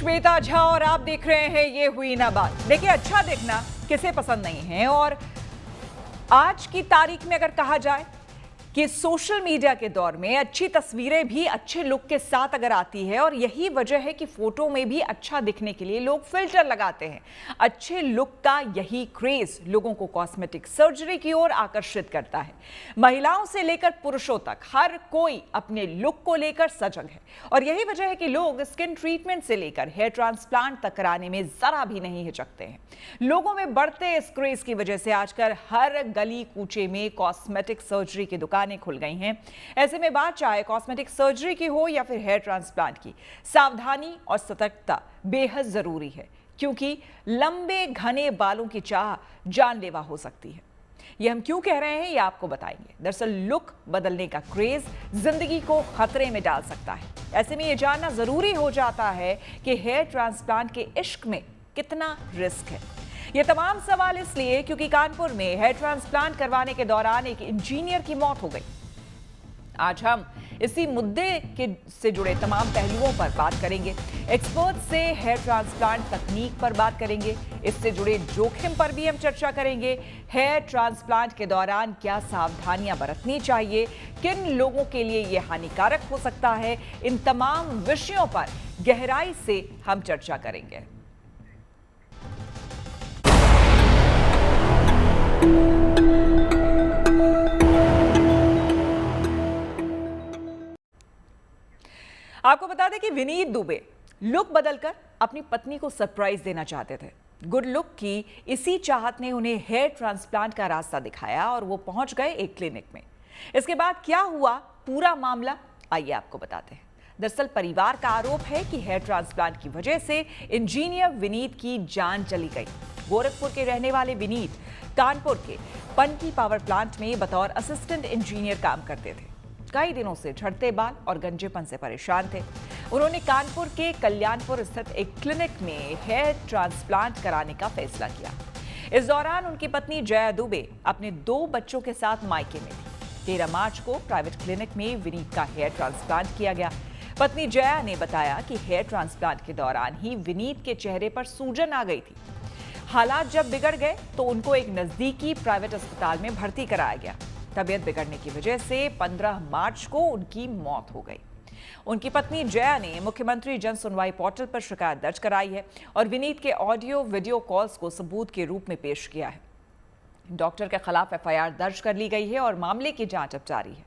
श्वेता झा और आप देख रहे हैं ये हुई ना बात। देखिए, अच्छा दिखना किसे पसंद नहीं है, और आज की तारीख में अगर कहा जाए कि सोशल मीडिया के दौर में अच्छी तस्वीरें भी अच्छे लुक के साथ अगर आती है, और यही वजह है कि फोटो में भी अच्छा दिखने के लिए लोग फिल्टर लगाते हैं। अच्छे लुक का यही क्रेज लोगों को कॉस्मेटिक सर्जरी की ओर आकर्षित करता है। महिलाओं से लेकर पुरुषों तक हर कोई अपने लुक को लेकर सजग है, और यही वजह है कि लोग स्किन ट्रीटमेंट से लेकर हेयर ट्रांसप्लांट तक कराने में जरा भी नहीं हिचकते हैं। लोगों में बढ़ते इस क्रेज की वजह से आजकल हर गली कूचे में कॉस्मेटिक सर्जरी की दुकानें खुल गई हैं। ऐसे में बात चाहे कॉस्मेटिक सर्जरी की हो या फिर हेयर ट्रांसप्लांट की, सावधानी और सतर्कता बेहद जरूरी है, क्योंकि लंबे घने बालों की चाह जानलेवा हो सकती है। ये हम क्यों कह रहे हैं, ये आपको बताएंगे। दरअसल लुक बदलने का क्रेज जिंदगी को खतरे में डाल सकता है। ऐसे में ये जानना जरूरी हो जाता है कि हेयर ट्रांसप्लांट के इश्क में कितना रिस्क है। ये तमाम सवाल इसलिए क्योंकि कानपुर में हेयर ट्रांसप्लांट करवाने के दौरान एक इंजीनियर की मौत हो गई। आज हम इसी मुद्दे से जुड़े तमाम पहलुओं पर बात करेंगे। एक्सपर्ट से हेयर ट्रांसप्लांट तकनीक पर बात करेंगे, इससे जुड़े जोखिम पर भी हम चर्चा करेंगे। हेयर ट्रांसप्लांट के दौरान क्या सावधानियां बरतनी चाहिए, किन लोगों के लिए यह हानिकारक हो सकता है, इन तमाम विषयों पर गहराई से हम चर्चा करेंगे। आपको बता दें कि विनीत दुबे लुक बदलकर अपनी पत्नी को सरप्राइज देना चाहते थे। गुड लुक की इसी चाहत ने उन्हें हेयर ट्रांसप्लांट का रास्ता दिखाया और वो पहुंच गए एक क्लिनिक में। इसके बाद क्या हुआ पूरा मामला, आइए आपको बताते हैं। दरअसल परिवार का आरोप है कि हेयर ट्रांसप्लांट की वजह से इंजीनियर विनीत की जान चली गई। गोरखपुर के रहने वाले विनीत कानपुर के पनकी पावर प्लांट में बतौर असिस्टेंट इंजीनियर काम करते थे। कई दिनों से झड़ते बाल और गंजेपन से परेशान थे। उन्होंने कानपुर के कल्याणपुर स्थित एक क्लिनिक में हेयर ट्रांसप्लांट कराने का फैसला किया। इस दौरान उनकी पत्नी जया दुबे अपने 2 बच्चों के साथ मायके में थी। 13 मार्च को प्राइवेट क्लिनिक में विनीत का हेयर ट्रांसप्लांट किया गया। पत्नी जया ने बताया कि हेयर ट्रांसप्लांट के दौरान ही विनीत के चेहरे पर सूजन आ गई थी। हालात जब बिगड़ गए तो उनको एक नजदीकी प्राइवेट अस्पताल में भर्ती कराया गया। तबीयत बिगड़ने की वजह से 15 मार्च को उनकी मौत हो गई। उनकी पत्नी जया ने मुख्यमंत्री जन सुनवाई पोर्टल पर शिकायत दर्ज कराई है और विनीत के ऑडियो वीडियो कॉल्स को सबूत के रूप में पेश किया है। डॉक्टर के खिलाफ एफआईआर दर्ज कर ली गई है और मामले की जांच अब जारी है।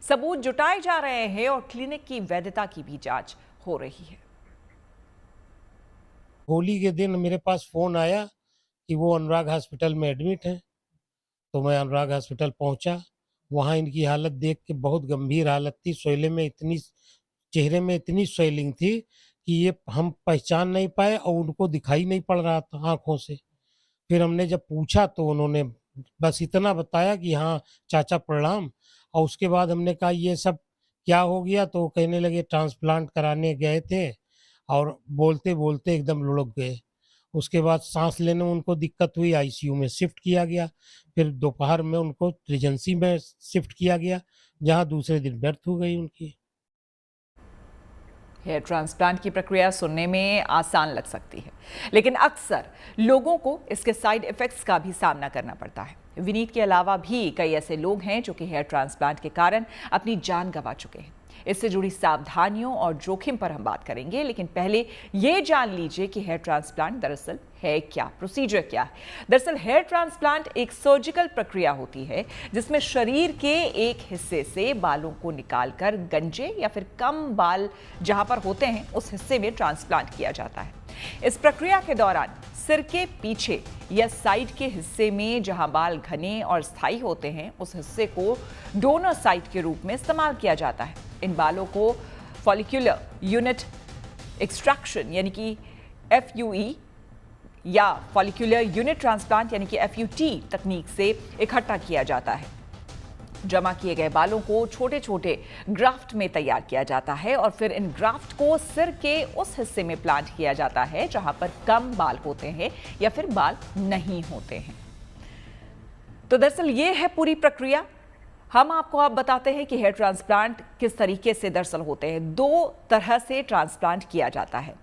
सबूत जुटाए जा रहे हैं और क्लिनिक की वैधता की भी जांच हो रही है। होली के दिन मेरे पास फोन आया कि वो अनुराग हॉस्पिटल में एडमिट है, तो मैं अनुराग हॉस्पिटल पहुंचा। वहां इनकी हालत देख के बहुत गंभीर हालत थी। चेहरे में इतनी स्वेलिंग थी कि ये हम पहचान नहीं पाए और उनको दिखाई नहीं पड़ रहा था आंखों से। फिर हमने जब पूछा तो उन्होंने बस इतना बताया कि हाँ चाचा प्रणाम, और उसके बाद हमने कहा ये सब क्या हो गया, तो कहने लगे ट्रांसप्लांट कराने गए थे और बोलते बोलते एकदम लुढ़क गए। उसके बाद सांस लेने में उनको दिक्कत हुई, आईसीयू में शिफ्ट किया गया। फिर दोपहर में उनको रिजेंसी में शिफ्ट किया गया, जहां दूसरे दिन डेथ हो गई उनकी। हेयर ट्रांसप्लांट की प्रक्रिया सुनने में आसान लग सकती है, लेकिन अक्सर लोगों को इसके साइड इफेक्ट्स का भी सामना करना पड़ता है। विनीत के अलावा भी कई ऐसे लोग हैं जो कि हेयर ट्रांसप्लांट के कारण अपनी जान गंवा चुके हैं। इससे जुड़ी सावधानियों और जोखिम पर हम बात करेंगे, लेकिन पहले ये जान लीजिए कि हेयर ट्रांसप्लांट दरअसल है क्या, प्रोसीजर क्या है। दरअसल हेयर ट्रांसप्लांट एक सर्जिकल प्रक्रिया होती है जिसमें शरीर के एक हिस्से से बालों को निकालकर गंजे या फिर कम बाल जहां पर होते हैं उस हिस्से में ट्रांसप्लांट किया जाता है। इस प्रक्रिया के दौरान सिर के पीछे या साइड के हिस्से में जहां बाल घने और स्थायी होते हैं उस हिस्से को डोनर साइट के रूप में इस्तेमाल किया जाता है। इन बालों को फॉलिक्यूलर यूनिट एक्सट्रैक्शन यानी कि FUE या फॉलिक्यूलर यूनिट ट्रांसप्लांट यानी कि FUT तकनीक से इकट्ठा किया जाता है। जमा किए गए बालों को छोटे छोटे ग्राफ्ट में तैयार किया जाता है और फिर इन ग्राफ्ट को सिर के उस हिस्से में प्लांट किया जाता है जहां पर कम बाल होते हैं या फिर बाल नहीं होते हैं। तो दरअसल ये है पूरी प्रक्रिया। हम आपको अब बताते हैं कि हेयर ट्रांसप्लांट किस तरीके से दरअसल होते हैं। 2 तरह से ट्रांसप्लांट किया जाता है।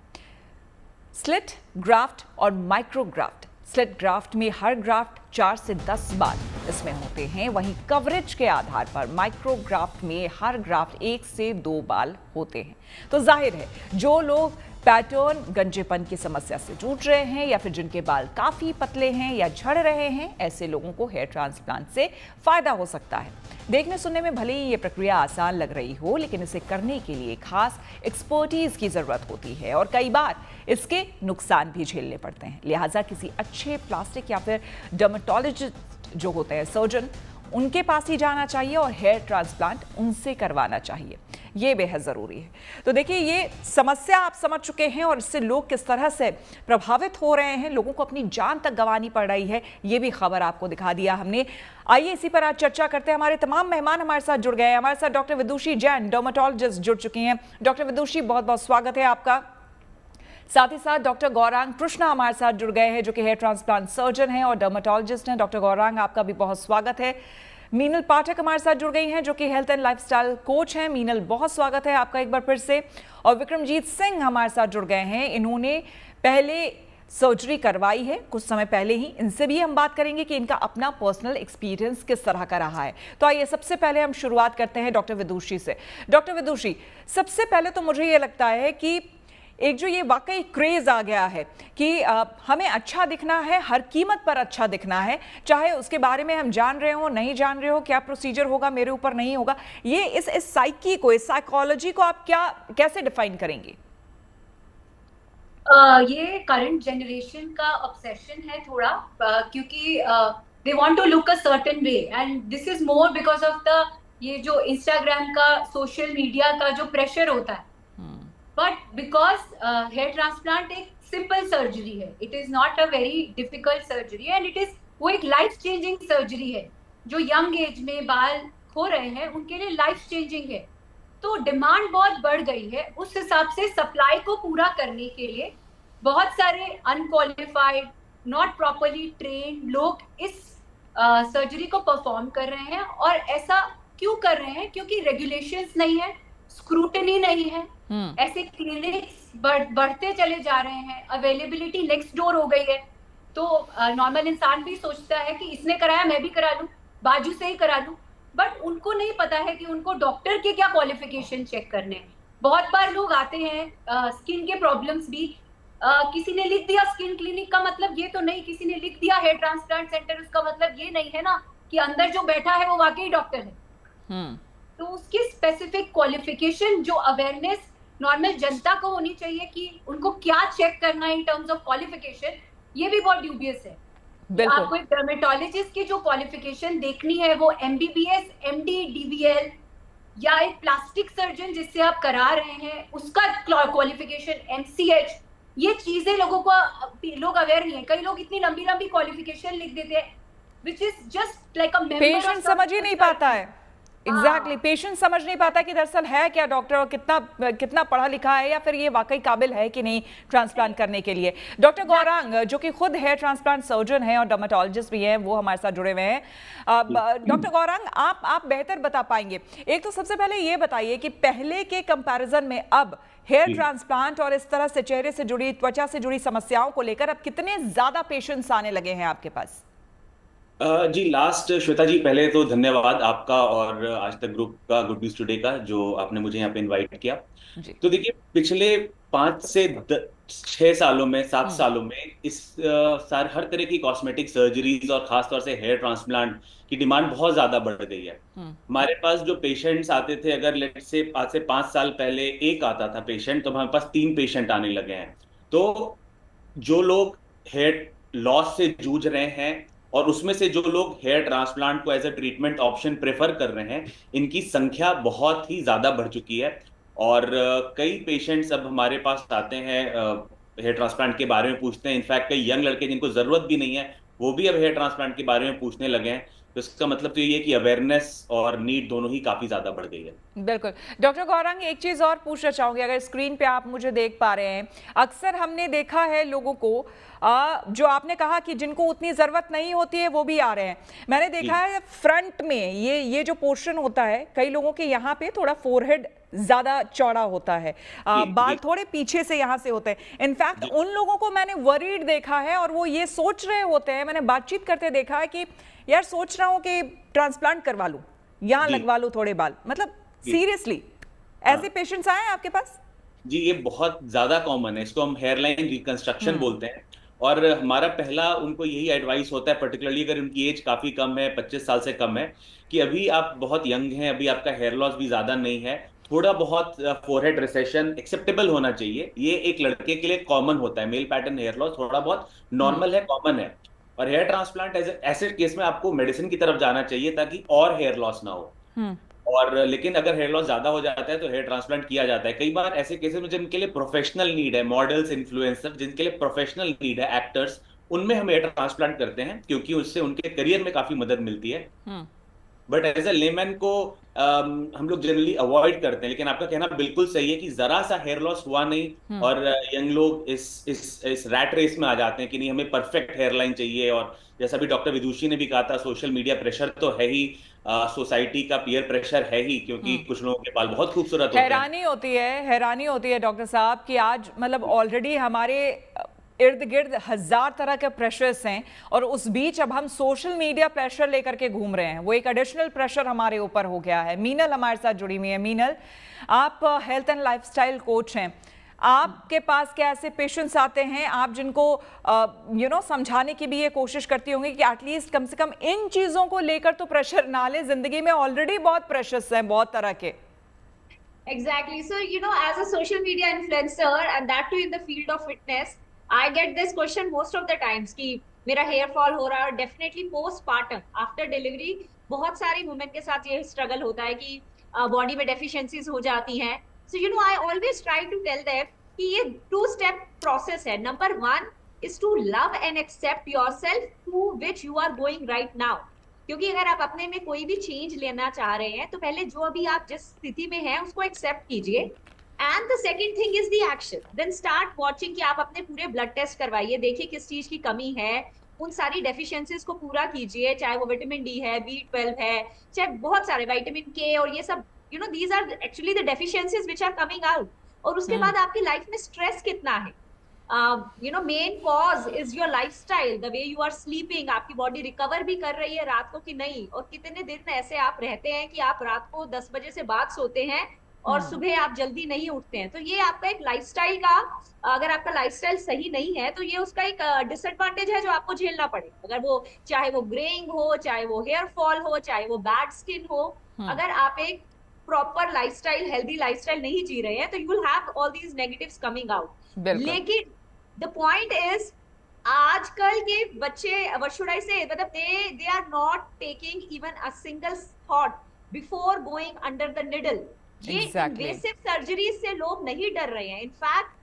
स्लिट ग्राफ्ट और माइक्रोग्राफ्ट। स्लिट ग्राफ्ट में हर ग्राफ्ट 4 से 10 बार इसमें होते हैं, वहीं कवरेज के आधार पर माइक्रोग्राफ्ट में हर ग्राफ्ट 1 से 2 बार होते हैं। तो जाहिर है जो लोग पैटर्न गंजेपन की समस्या से जूझ रहे हैं या फिर जिनके बाल काफी पतले हैं या झड़ रहे हैं, ऐसे लोगों को हेयर ट्रांसप्लांट से फायदा हो सकता है। देखने सुनने में भले ही ये प्रक्रिया आसान लग रही हो, लेकिन इसे करने के लिए खास एक्सपर्टीज की जरूरत होती है और कई बार इसके नुकसान भी झेलने पड़ते हैं। लिहाजा किसी अच्छे प्लास्टिक या फिर डर्मेटोलॉजिस्ट जो होते हैं, सर्जन, उनके पास ही जाना चाहिए और हेयर ट्रांसप्लांट उनसे करवाना चाहिए। ये बेहद ज़रूरी है। तो देखिए, ये समस्या आप समझ चुके हैं और इससे लोग किस तरह से प्रभावित हो रहे हैं, लोगों को अपनी जान तक गंवानी पड़ रही है, ये भी खबर आपको दिखा दिया हमने। आइए इसी पर आज चर्चा करते हैं। हमारे तमाम मेहमान हमारे साथ जुड़ गए हैं। हमारे साथ डॉक्टर विदुषी जैन, डर्मेटोलॉजिस्ट, जुड़ चुकी हैं। डॉक्टर विदुषी, बहुत बहुत स्वागत है आपका। साथ ही साथ डॉक्टर गौरांग कृष्णा हमारे साथ जुड़ गए हैं, जो कि हेयर ट्रांसप्लांट सर्जन हैं और डर्मेटोलॉजिस्ट हैं। डॉक्टर गौरांग, आपका भी बहुत स्वागत है। मीनल पाठक हमारे साथ जुड़ गई हैं, जो कि हेल्थ एंड लाइफस्टाइल कोच हैं। मीनल, बहुत स्वागत है आपका एक बार फिर से। और विक्रमजीत सिंह हमारे साथ जुड़ गए हैं, इन्होंने पहले सर्जरी करवाई है कुछ समय पहले ही। इनसे भी हम बात करेंगे कि इनका अपना पर्सनल एक्सपीरियंस किस तरह का रहा है। तो आइए सबसे पहले हम शुरुआत करते हैं डॉक्टर विदुषी से। डॉक्टर विदुषी, सबसे पहले तो मुझे ये लगता है कि एक जो ये वाकई क्रेज आ गया है कि हमें अच्छा दिखना है, हर कीमत पर अच्छा दिखना है, चाहे उसके बारे में हम जान रहे हो नहीं जान रहे हो, क्या प्रोसीजर होगा मेरे ऊपर नहीं होगा, ये इस साइकी को, इस साइकोलॉजी को आप कैसे डिफाइन करेंगे? ये करंट जनरेशन का ऑब्सेशन है थोड़ा, क्योंकि they want to look a certain way and this is more because of the ये जो इंस्टाग्राम का, सोशल मीडिया का जो प्रेशर होता है। बट बिकॉज हेयर ट्रांसप्लांट एक सिंपल सर्जरी है, it is not a very difficult surgery and वो एक लाइफ चेंजिंग सर्जरी है। जो यंग एज में बाल खो रहे हैं उनके लिए लाइफ चेंजिंग है। तो डिमांड बहुत बढ़ गई है, उस हिसाब से सप्लाई को पूरा करने के लिए बहुत सारे अनक्वालिफाइड, नॉट प्रॉपरली ट्रेन्ड लोग इस सर्जरी को परफॉर्म कर रहे हैं। और ऐसा क्यों कर रहे हैं? क्योंकि रेगुलेशंस नहीं है, स्क्रूटनी नहीं है, ऐसे क्लिनिक्स बढ़ते चले जा रहे हैं, अवेलेबिलिटी नेक्स्ट डोर हो गई है। तो नॉर्मल इंसान भी सोचता है कि इसने कराया मैं भी करा लूं, बाजू से ही करा लूं। बट उनको नहीं पता है कि उनको डॉक्टर के क्या क्वालिफिकेशन चेक करने हैं। बहुत बार लोग आते हैं स्किन के प्रॉब्लम्स भी, किसी ने लिख दिया स्किन क्लिनिक का मतलब ये तो नहीं, किसी ने लिख दिया हेयर ट्रांसप्लांट सेंटर, उसका मतलब ये नहीं है ना कि अंदर जो बैठा है वो वाकई डॉक्टर है। तो उसकी स्पेसिफिक क्वालिफिकेशन, जो अवेयरनेस नॉर्मल जनता को होनी चाहिए कि उनको क्या चेक करना है इन टर्म्स ऑफ क्वालिफिकेशन, ये भी बहुत ड्यूबियस है। आपको एक डर्मेटोलॉजिस्ट की जो क्वालिफिकेशन देखनी है वो MBBS, MD, DVL या एक प्लास्टिक सर्जन जिससे आप करा रहे हैं उसका क्वालिफिकेशन MCH, ये चीजें लोग अवेयर नहीं है। कई लोग इतनी लंबी लंबी क्वालिफिकेशन लिख देते हैं which is just like a member. Patient समझ ही नहीं पाता है। एग्जैक्टली, पेशेंट समझ नहीं पाता कि दरअसल है क्या डॉक्टर और कितना पढ़ा लिखा है या फिर ये वाकई काबिल है कि नहीं ट्रांसप्लांट करने के लिए। डॉक्टर गौरांग, जो कि खुद हेयर ट्रांसप्लांट सर्जन हैं और डर्मेटोलॉजिस्ट भी हैं, वो हमारे साथ जुड़े हुए हैं। डॉक्टर गौरांग, आप बेहतर बता पाएंगे। एक तो सबसे पहले ये बताइए कि पहले के कंपैरिजन में अब हेयर ट्रांसप्लांट और इस तरह से चेहरे से जुड़ी, त्वचा से जुड़ी समस्याओं को लेकर अब कितने ज्यादा पेशेंट्स आने लगे हैं आपके पास? जी, लास्ट श्वेता जी, पहले तो धन्यवाद आपका और आज तक ग्रुप का, गुड न्यूज टुडे का, जो आपने मुझे यहाँ पे इनवाइट किया। तो देखिए, पिछले 5 से 6 सालों में, 7 सालों में हर तरह की कॉस्मेटिक सर्जरीज और खासतौर से हेयर ट्रांसप्लांट की डिमांड बहुत ज्यादा बढ़ गई है। हमारे पास जो पेशेंट्स आते थे, अगर लेट्स से आज से 5 साल पहले एक आता था पेशेंट, तो हमारे पास 3 पेशेंट आने लगे हैं। तो जो लोग हेयर लॉस से जूझ रहे हैं और उसमें से जो लोग हेयर ट्रांसप्लांट को as a treatment option prefer कर रहे हैं, इनकी संख्या बहुत ही ज्यादा बढ़ चुकी है। और कई पेशेंट्स अब हमारे पास आते हैं, हेयर ट्रांसप्लांट के बारे में पूछते हैं। इनफैक्ट कई यंग लड़के जिनको जरूरत भी नहीं है, वो भी अब हेयर ट्रांसप्लांट के बारे में पूछने लगे हैं। तो इसका मतलब तो ये है कि अवेयरनेस और नीड दोनों ही काफी ज्यादा बढ़ गई है। बिल्कुल। डॉक्टर गौरांग, एक चीज और पूछना चाहूंगी, अगर स्क्रीन पे आप मुझे देख पा रहे हैं, अक्सर हमने देखा है लोगों को जो आपने कहा कि जिनको उतनी जरूरत नहीं होती है वो भी आ रहे हैं। मैंने देखा है फ्रंट में ये जो पोर्शन होता है, कई लोगों के यहाँ पे थोड़ा फोरहेड ज्यादा चौड़ा होता है, बाल थोड़े पीछे से यहाँ से होते हैं। इनफैक्ट उन लोगों को मैंने वरीड देखा है और वो ये सोच रहे होते हैं, मैंने बातचीत करते देखा है कि यार सोच रहा हूँ कि ट्रांसप्लांट करवा लूँ, यहाँ लगवा लूँ थोड़े बाल। मतलब सीरियसली ऐसे पेशेंट्स आए हैं आपके पास? जी, ये बहुत ज्यादा कॉमन है, इसको हम हेयरलाइन रिकंस्ट्रक्शन बोलते हैं। और हमारा पहला उनको यही एडवाइस होता है, पर्टिकुलरली अगर उनकी एज काफी कम है, 25 साल से कम है, कि अभी आप बहुत यंग हैं, अभी आपका हेयर लॉस भी ज्यादा नहीं है, थोड़ा बहुत फोरहेड रिसेशन एक्सेप्टेबल होना चाहिए। ये एक लड़के के लिए कॉमन होता है, मेल पैटर्न हेयर लॉस थोड़ा बहुत नॉर्मल है, कॉमन है। और हेयर ट्रांसप्लांट ऐसे केस में आपको मेडिसिन की तरफ जाना चाहिए ताकि और हेयर लॉस ना हो। और लेकिन अगर हेयर लॉस ज्यादा हो जाता है तो हेयर ट्रांसप्लांट किया जाता है। कई बार ऐसे केसेस में जिनके लिए प्रोफेशनल नीड है, मॉडल्स, इन्फ्लुएंसर, जिनके लिए प्रोफेशनल नीड है, एक्टर्स, उनमें हम हेयर ट्रांसप्लांट करते हैं क्योंकि उससे उनके करियर में काफी मदद मिलती है। बट एज ए लेमैन को हम लोग जनरली अवॉइड करते हैं। लेकिन आपका कहना बिल्कुल सही है कि जरा सा हेयर लॉस हुआ नहीं और यंग लोग इस रैट रेस में आ जाते हैं कि नहीं, हमें परफेक्ट हेयर लाइन चाहिए। और जैसा भी डॉक्टर विदुषी ने भी कहा था, सोशल मीडिया प्रेशर तो है ही, सोसाइटी का पीयर प्रेशर है ही, क्योंकि कुछ लोगों के बाल बहुत खूबसूरत होते हैं। हैरानी होती है डॉक्टर साहब कि आज मतलब ऑलरेडी हमारे इर्द गिर्द 1000 तरह के प्रेशर्स हैं और उस बीच अब हम सोशल मीडिया प्रेशर लेकर के घूम रहे हैं। वो एक एडिशनल प्रेशर हमारे ऊपर हो गया है। मीनल हमारे साथ जुड़ी हुई है। मीनल, आप हेल्थ एंड लाइफस्टाइल कोच हैं, आपके पास क्या ऐसे पेशेंट्स आते हैं आप जिनको समझाने की भी ये कोशिश करती होंगी कि एटलीस्ट कम से कम इन चीजों को लेकर तो प्रेशर ना ले, जिंदगी में ऑलरेडी बहुत प्रेशर्स हैं बहुत तरह के? Exactly. So, as a social media influencer and that too in the field of fitness, I get this question most of the times कि मेरा हेयर फॉल हो रहा है। और डेफिनेटली पोस्टपार्टम आफ्टर डिलीवरी बहुत सारी वुमेन के साथ ये स्ट्रगल होता है कि बॉडी में डेफिशिएंसीज हो जाती हैं। So I always try to tell them कि ये 2-step प्रोसेस है। Number 1 is to love and accept yourself to which you are going right now। क्योंकि अगर आप अपने में कोई भी चेंज लेना चाह रहे हैं तो पहले जो अभी आप जिस स्थिति में हैं उसको एक्सेप्ट कीजिए। And the second thing is the action. Then start watching कि आप अपने पूरे ब्लड टेस्ट करवाइए, देखिए किस चीज की कमी है, उन सारी डेफिशिएंसीज को पूरा कीजिए, चाहे वो विटामिन डी है, B12 है, चाहे बहुत सारे विटामिन के, और ये सब these are actually the deficiencies which are coming out. और उसके बाद आपकी लाइफ में स्ट्रेस कितना है, main cause is your lifestyle, the way you are sleeping. आपकी बॉडी रिकवर भी कर रही है रात को कि नहीं, और कितने दिन ऐसे आप रहते हैं कि आप रात को 10 बजे से बाद सोते हैं और सुबह आप जल्दी नहीं उठते हैं। तो ये आपका एक लाइफस्टाइल का, अगर आपका लाइफस्टाइल सही नहीं है तो ये उसका एक डिसएडवांटेज है जो आपको झेलना पड़े। अगर वो चाहे वो ग्रेइंग हो, चाहे वो हेयर फॉल हो, चाहे वो बैड स्किन हो, अगर आप एक प्रॉपर लाइफस्टाइल, हेल्दी लाइफस्टाइल नहीं जी रहे हैं तो you will have all these negatives coming out. लेकिन द पॉइंट इज आजकल के बच्चे, व्हाट शुड आई से, मतलब they are not taking even a single thought before going under the needle. ये इन्वेसिव सर्जरीज से लोग नहीं डर रहे हैं। In fact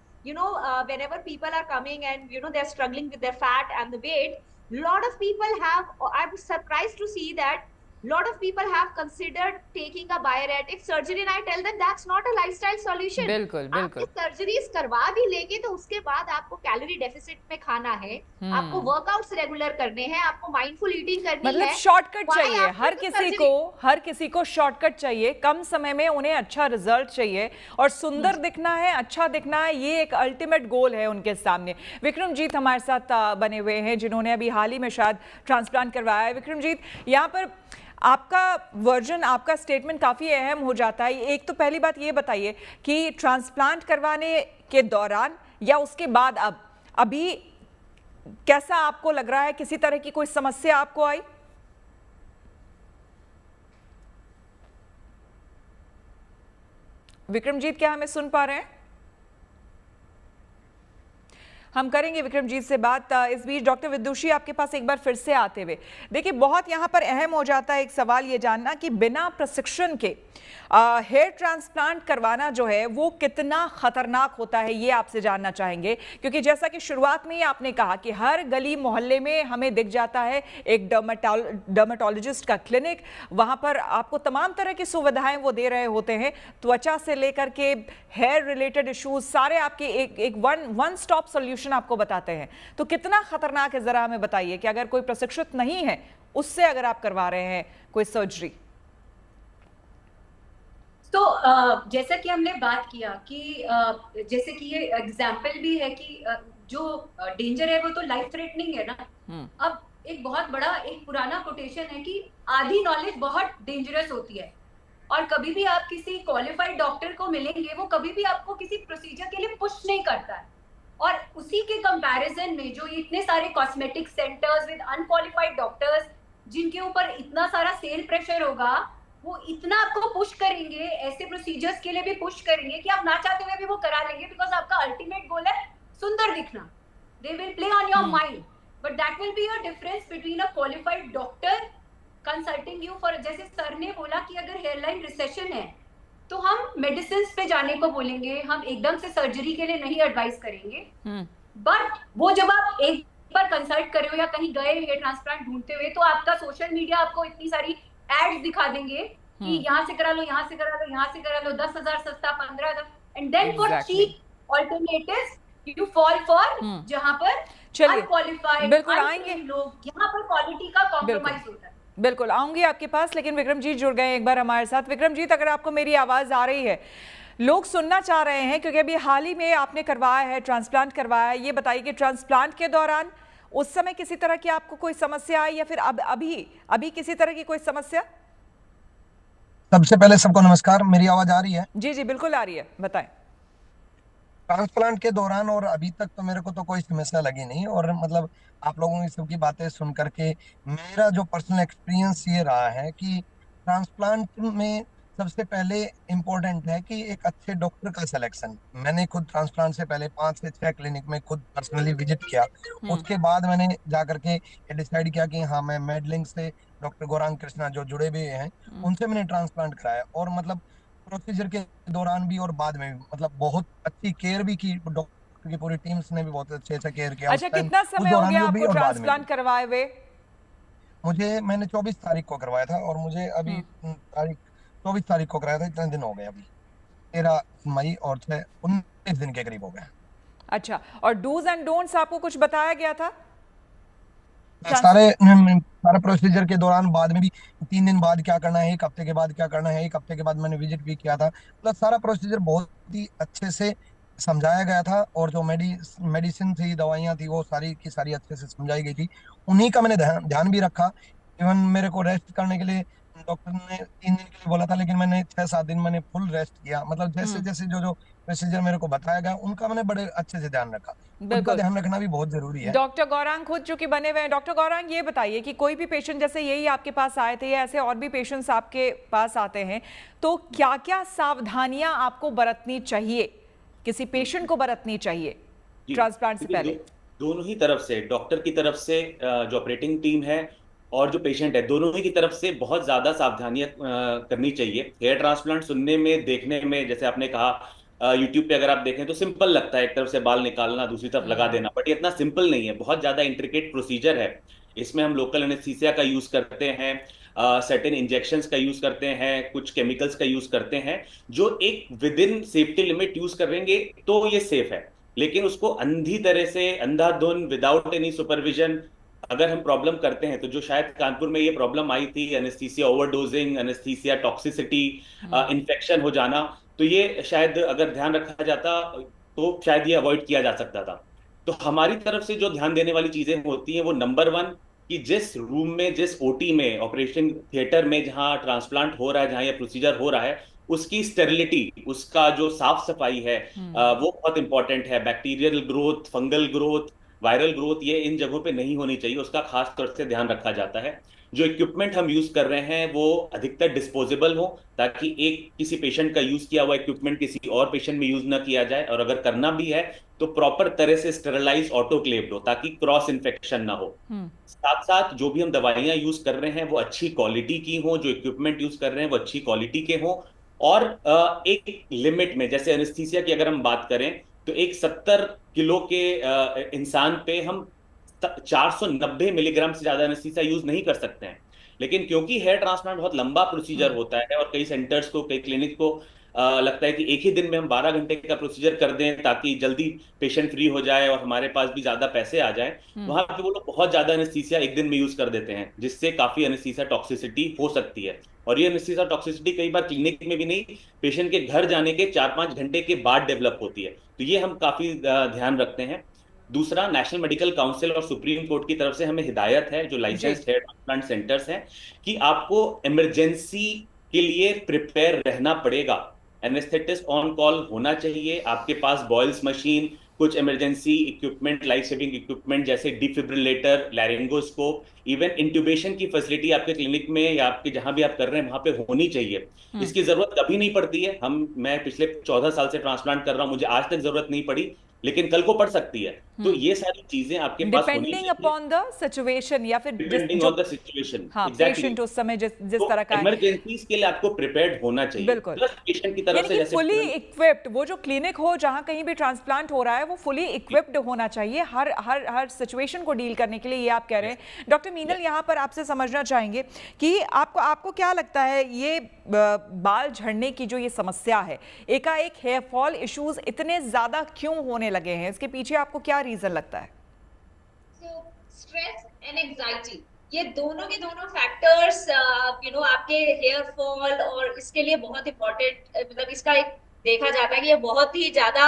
whenever people are coming and they're struggling with their fat and the weight, lot of people have, I'm surprised to see that lot of people have considered taking a bariatric surgery and I tell them that's not a lifestyle solution। बिल्कुल बिल्कुल। आप surgeries करवा भी लेंगे तो उसके बाद आपको कैलोरी डेफिसिट में खाना है, आपको वर्कआउट्स रेगुलर करने हैं, आपको माइंडफुल ईटिंग करनी है। मतलब शॉर्टकट चाहिए हर किसी को शॉर्टकट चाहिए, कम समय में उन्हें अच्छा रिजल्ट चाहिए और सुंदर दिखना है, अच्छा दिखना है, ये एक अल्टीमेट गोल है उनके सामने। विक्रमजीत हमारे साथ बने हुए हैं जिन्होंने अभी हाल ही में शायद ट्रांसप्लांट करवाया है। विक्रमजीत, यहाँ पर आपका वर्जन, आपका स्टेटमेंट काफ़ी अहम हो जाता है। एक तो पहली बात ये बताइए कि ट्रांसप्लांट करवाने के दौरान या उसके बाद अभी कैसा आपको लग रहा है? किसी तरह की कोई समस्या आपको आई? विक्रमजीत, क्या हमें सुन पा रहे हैं? हम करेंगे विक्रमजीत से बात। इस बीच डॉक्टर विदुषी, आपके पास एक बार फिर से आते हुए, देखिए बहुत यहाँ पर अहम हो जाता है एक सवाल ये जानना कि बिना प्रशिक्षण के हेयर ट्रांसप्लांट करवाना जो है वो कितना खतरनाक होता है, ये आपसे जानना चाहेंगे। क्योंकि जैसा कि शुरुआत में ही आपने कहा कि हर गली मोहल्ले में हमें दिख जाता है एक डर्मेटोलॉजिस्ट का क्लिनिक, वहाँ पर आपको तमाम तरह की सुविधाएं वो दे रहे होते हैं, त्वचा से लेकर के हेयर रिलेटेड इश्यूज सारे आपके एक वन स्टॉप सोल्यूशन आपको बताते हैं। तो कितना खतरनाक है, जरा हमें बताइए कि अगर कोई प्रशिक्षित नहीं है उससे अगर आप करवा रहे हैं कोई सर्जरी। तो जैसा कि हमने बात किया कि जैसे कि ये एग्जाम्पल भी है कि जो डेंजर है वो तो लाइफ थ्रेटनिंग है ना। अब एक बहुत बड़ा एक पुराना कोटेशन है कि आधी नॉलेज बहुत डेंजरस होती है, और कभी भी आप किसी क्वालिफाइड डॉक्टर को मिलेंगे वो कभी भी आपको किसी प्रोसीजर के लिए पुश नहीं करता है। और उसी के कंपैरिजन में जो इतने सारे cosmetic centres with unqualified doctors जिनके ऊपर इतना सारा सेल प्रेशर होगा, वो इतना आपको पुश करेंगे, ऐसे प्रोसीजर्स के लिए भी पुश करेंगे कि आप ना चाहते हुए भी वो करा लेंगे, बिकॉज आपका अल्टीमेट गोल है सुंदर दिखना। They will play on your mind, but that will be a difference between a qualified doctor consulting you for, जैसे सर ने बोला कि अगर हेयरलाइन रिसेशन है तो हम मेडिसिन पे जाने को बोलेंगे, हम एकदम से सर्जरी के लिए नहीं एडवाइस करेंगे। बट वो जब आप एक बार कंसल्ट कर रहे हो या कहीं गए हेयर ट्रांसप्लांट ढूंढते हुए, तो आपका सोशल मीडिया आपको इतनी सारी एड्स दिखा देंगे कि यहाँ से करा लो, यहाँ से करा लो, यहाँ से करा लो, 10,000 सस्ता, 15,000, and then for cheap alternatives you fall for जहाँ पर अनक्वालिफाइड, बिल्कुल आएंगे लोग, यहाँ पर क्वालिटी का कॉम्प्रोमाइज होता है। बिल्कुल आऊंगी आपके पास, लेकिन विक्रमजीत जुड़ गए एक बार हमारे साथ। विक्रमजीत, अगर आपको मेरी आवाज आ रही है, लोग सुनना चाह रहे हैं क्योंकि अभी हाल ही में आपने करवाया है, ट्रांसप्लांट करवाया है, ये बताइए कि ट्रांसप्लांट के दौरान उस समय किसी तरह की आपको कोई समस्या आई या फिर अब अभी किसी तरह की कोई समस्या? सबसे पहले सबको नमस्कार, मेरी आवाज आ रही है? जी जी बिल्कुल आ रही है, बताएं। ट्रांसप्लांट के दौरान और अभी तक तो मेरे को तो कोई समस्या लगी नहीं, और मतलब आप लोगों की सबकी बातें सुन करके मेरा जो पर्सनल एक्सपीरियंस ये रहा है कि ट्रांसप्लांट में सबसे पहले इम्पोर्टेंट है कि एक अच्छे डॉक्टर का सिलेक्शन। मैंने खुद ट्रांसप्लांट से पहले 5 से 6 क्लिनिक में खुद पर्सनली विजिट किया। उसके बाद मैंने जा करके ये डिसाइड किया कि हाँ, मैं मेडलिंग से डॉक्टर गौरांग कृष्णा जो जुड़े हुए हैं उनसे मैंने ट्रांसप्लांट कराया, और मतलब प्रोसीजर के दौरान भी और बाद में भी मतलब बहुत अच्छी केयर भी की, डॉक्टर की पूरी टीम्स ने भी बहुत अच्छे से केयर किया। अच्छा, कितना समय हो गया आपको ट्रांसप्लांट करवाए हुए? मैंने 24 तारीख को करवाया था, और मुझे अभी तारीख 24 तारीख को कराया था। इतने दिन हो गए, अभी 13 मई और 19 दिन के करीब हो गए। अच्छा, और डूज एंड डोंट्स आपको कुछ बताया गया था? सारे प्रोसीजर के दौरान, बाद में भी 3 दिन बाद क्या करना है, 1 हफ्ते के बाद क्या करना है, 1 हफ्ते के बाद मैंने विजिट भी किया था। मतलब सारा प्रोसीजर बहुत ही अच्छे से समझाया गया था, और जो मेडिसिन थी, दवाइयाँ थी, वो सारी की सारी अच्छे से समझाई गई थी। उन्हीं का मैंने ध्यान भी रखा। इवन मेरे को रेस्ट करने के लिए डॉक्टर ने 3 दिन के लिए बोला था, लेकिन मैंने 6-7 दिन मैंने फुल रेस्ट किया। मतलब जैसे जैसे जो प्रोसीजर मेरे को बताया गया उनका मैंने बड़े अच्छे से ध्यान रखा। उनका ध्यान रखना भी बहुत जरूरी है। डॉक्टर गौरांग खुद चूंकि बने हुए हैं, डॉक्टर गौरांग ये बताइए कि कोई भी पेशेंट, जैसे यही आपके पास आए थे या ऐसे और भी पेशेंट्स आपके पास आते हैं, तो क्या क्या सावधानियां आपको बरतनी चाहिए, किसी पेशेंट को बरतनी चाहिए ट्रांसप्लांट से पहले? दोनों ही तरफ से, डॉक्टर की तरफ से जो ऑपरेटिंग टीम है और जो पेशेंट है, दोनों ही की तरफ से बहुत ज्यादा सावधानियां करनी चाहिए। हेयर ट्रांसप्लांट सुनने में, देखने में, जैसे आपने कहा यूट्यूब पे अगर आप देखें तो सिंपल लगता है, एक तरफ से बाल निकालना, दूसरी तरफ लगा देना, बट ये इतना सिंपल नहीं है, बहुत ज्यादा इंट्रिकेट प्रोसीजर है। इसमें हम लोकल एनेस्थीसिया का यूज करते हैं, सर्टेन इंजेक्शंस का यूज करते हैं, कुछ केमिकल्स का यूज करते हैं, जो एक with in safety limit use करेंगे तो ये सेफ है। लेकिन उसको अंधी तरह से, अंधाधुन, विदाउट एनी सुपरविजन अगर हम प्रॉब्लम करते हैं, तो जो शायद कानपुर में ये प्रॉब्लम आई थी, anaesthesia overdosing, anaesthesia toxicity, infection हो जाना, तो ये शायद अगर ध्यान रखा जाता तो शायद ये अवॉइड किया जा सकता था। तो हमारी तरफ से जो ध्यान देने वाली चीजें होती हैं वो नंबर 1 कि जिस रूम में, जिस ओटी में, ऑपरेशन थिएटर में जहां ट्रांसप्लांट हो रहा है, जहां ये प्रोसीजर हो रहा है, उसकी स्टेरिलिटी, उसका जो साफ सफाई है वो बहुत इंपॉर्टेंट है। Bacterial growth, fungal growth, viral growth, ये इन जगहों पे नहीं होनी चाहिए, उसका खास तौर से ध्यान रखा जाता है। जो इक्विपमेंट हम यूज कर रहे हैं वो अधिकतर डिस्पोजेबल हो, ताकि एक किसी पेशेंट का यूज किया हुआ इक्विपमेंट किसी और पेशेंट में यूज ना किया जाए, और अगर करना भी है तो प्रॉपर तरह से स्टेरलाइज, ऑटोक्लेव्ड हो, ताकि क्रॉस इन्फेक्शन ना हो। साथ साथ जो भी हम दवाइयां यूज कर रहे हैं वो अच्छी क्वालिटी की हो, जो इक्विपमेंट यूज कर रहे हैं वो अच्छी क्वालिटी के हो, और एक लिमिट में। जैसे एनेस्थीसिया की अगर हम बात करें तो एक 70 किलो के इंसान पे हम 490 मिलीग्राम से ज्यादा एनेस्थीसिया यूज नहीं कर सकते हैं। लेकिन क्योंकि हेयर ट्रांसप्लांट बहुत लंबा प्रोसीजर होता है, और कई सेंटर्स को, कई क्लिनिक को लगता है कि एक ही दिन में हम 12 घंटे का प्रोसीजर कर दें ताकि जल्दी पेशेंट फ्री हो जाए और हमारे पास भी ज्यादा पैसे आ जाए, वहां पे वो लोग बहुत ज्यादा एनेस्थीसिया एक दिन में यूज कर देते हैं, जिससे काफी एनेस्थीसिया टॉक्सिसिटी हो सकती है। और ये एनेस्थीसिया टॉक्सिसिटी कई बार क्लिनिक में भी नहीं, पेशेंट के घर जाने के 4-5 घंटे के बाद डेवलप होती है। तो ये हम काफी ध्यान रखते हैं। दूसरा, नेशनल मेडिकल काउंसिल और सुप्रीम कोर्ट की तरफ से हमें हिदायत है, जो लाइसेंस्ड हेयर ट्रांसप्लांट सेंटर्स हैं, कि आपको इमरजेंसी के लिए प्रिपेयर रहना पड़ेगा। एनेस्थेटिस्ट ऑन कॉल होना चाहिए, आपके पास बॉयल्स मशीन, कुछ emergency equipment, life saving equipment जैसे डिफिब्रिलेटर, लैरिंगोस्कोप, इवन इंट्यूबेशन की फैसिलिटी आपके क्लिनिक में या आपके जहां भी आप कर रहे हैं वहां पे होनी चाहिए। इसकी जरूरत कभी नहीं पड़ती है। मैं पिछले 14 साल से ट्रांसप्लांट कर रहा हूं, मुझे आज तक जरूरत नहीं पड़ी, लेकिन कल को पड़ सकती है। तो ये सारी चीजें आपके पास होनी चाहिए, डिपेंडिंग अपॉन द सिचुएशन, या फिर डिपेंडिंग ऑन द सिचुएशन। हाँ, पेशेंट उस समय जिस तरह का है, इमरजेंसीज के लिए आपको प्रिपेयर्ड होना चाहिए। बिल्कुल, प्लस पेशेंट की तरफ से जैसे फुली इक्विप्ड, वो जो क्लिनिक हो जहां कहीं भी ट्रांसप्लांट हो रहा है वो फुली इक्विप्ड होना चाहिए हर हर हर सिचुएशन को डील करने के लिए, ये आप कह रहे हैं। डॉक्टर मीनल, यहाँ पर आपसे समझना चाहेंगे कि आपको क्या लगता है, ये बाल झड़ने की जो ये समस्या है, एकाएक हेयर फॉल इश्यूज इतने ज्यादा क्यों होने लगे हैं, इसके पीछे आपको क्या रीजन लगता है? स्ट्रेस एंड एंजाइटी, ये दोनों के दोनों फैक्टर्स आपके हेयर फॉल और इसके लिए बहुत इंपॉर्टेंट, मतलब इसका एक देखा जाता है कि ये बहुत ही ज्यादा,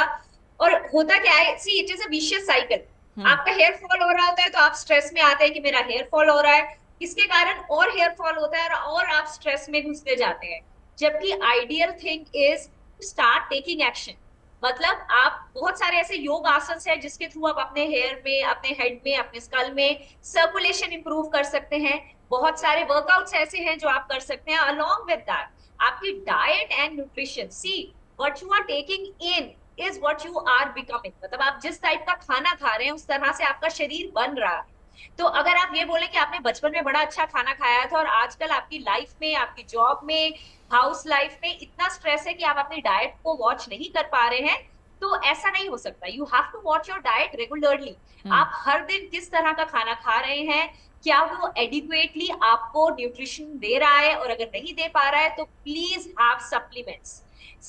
और होता क्या है, see it is a vicious cycle. आपका हेयर फॉल हो रहा होता है तो आप स्ट्रेस में आते हैं कि मेरा हेयर फॉल हो रहा है, इसके कारण और हेयर फॉल होता है और आप स्ट्रेस में घुसते जाते हैं। जबकि ideal thing is start taking action. मतलब आप बहुत सारे ऐसे योग आसन हैं जिसके थ्रू आप अपने हेयर में, अपने हेड में, अपने स्कल में सर्कुलेशन इंप्रूव कर सकते हैं। बहुत सारे वर्कआउट्स ऐसे हैं जो आप कर सकते हैं। अलोंग विद दैट आपकी diet and nutrition, see what you are taking in is what you are becoming. मतलब आप जिस टाइप का खाना खा रहे हैं उस तरह से आपका शरीर बन रहा है। तो अगर आप ये बोले कि आपने बचपन में बड़ा अच्छा खाना खाया था और आजकल आपकी लाइफ में, आपकी जॉब में, हाउस लाइफ में इतना स्ट्रेस है कि आप अपनी डाइट को वॉच नहीं कर पा रहे हैं, तो ऐसा नहीं हो सकता। You have to watch your diet regularly. आप हर दिन किस तरह का खाना खा रहे हैं, क्या वो एडिक्वेटली आपको न्यूट्रिशन दे रहा है, और अगर नहीं दे पा रहा है तो please have supplements.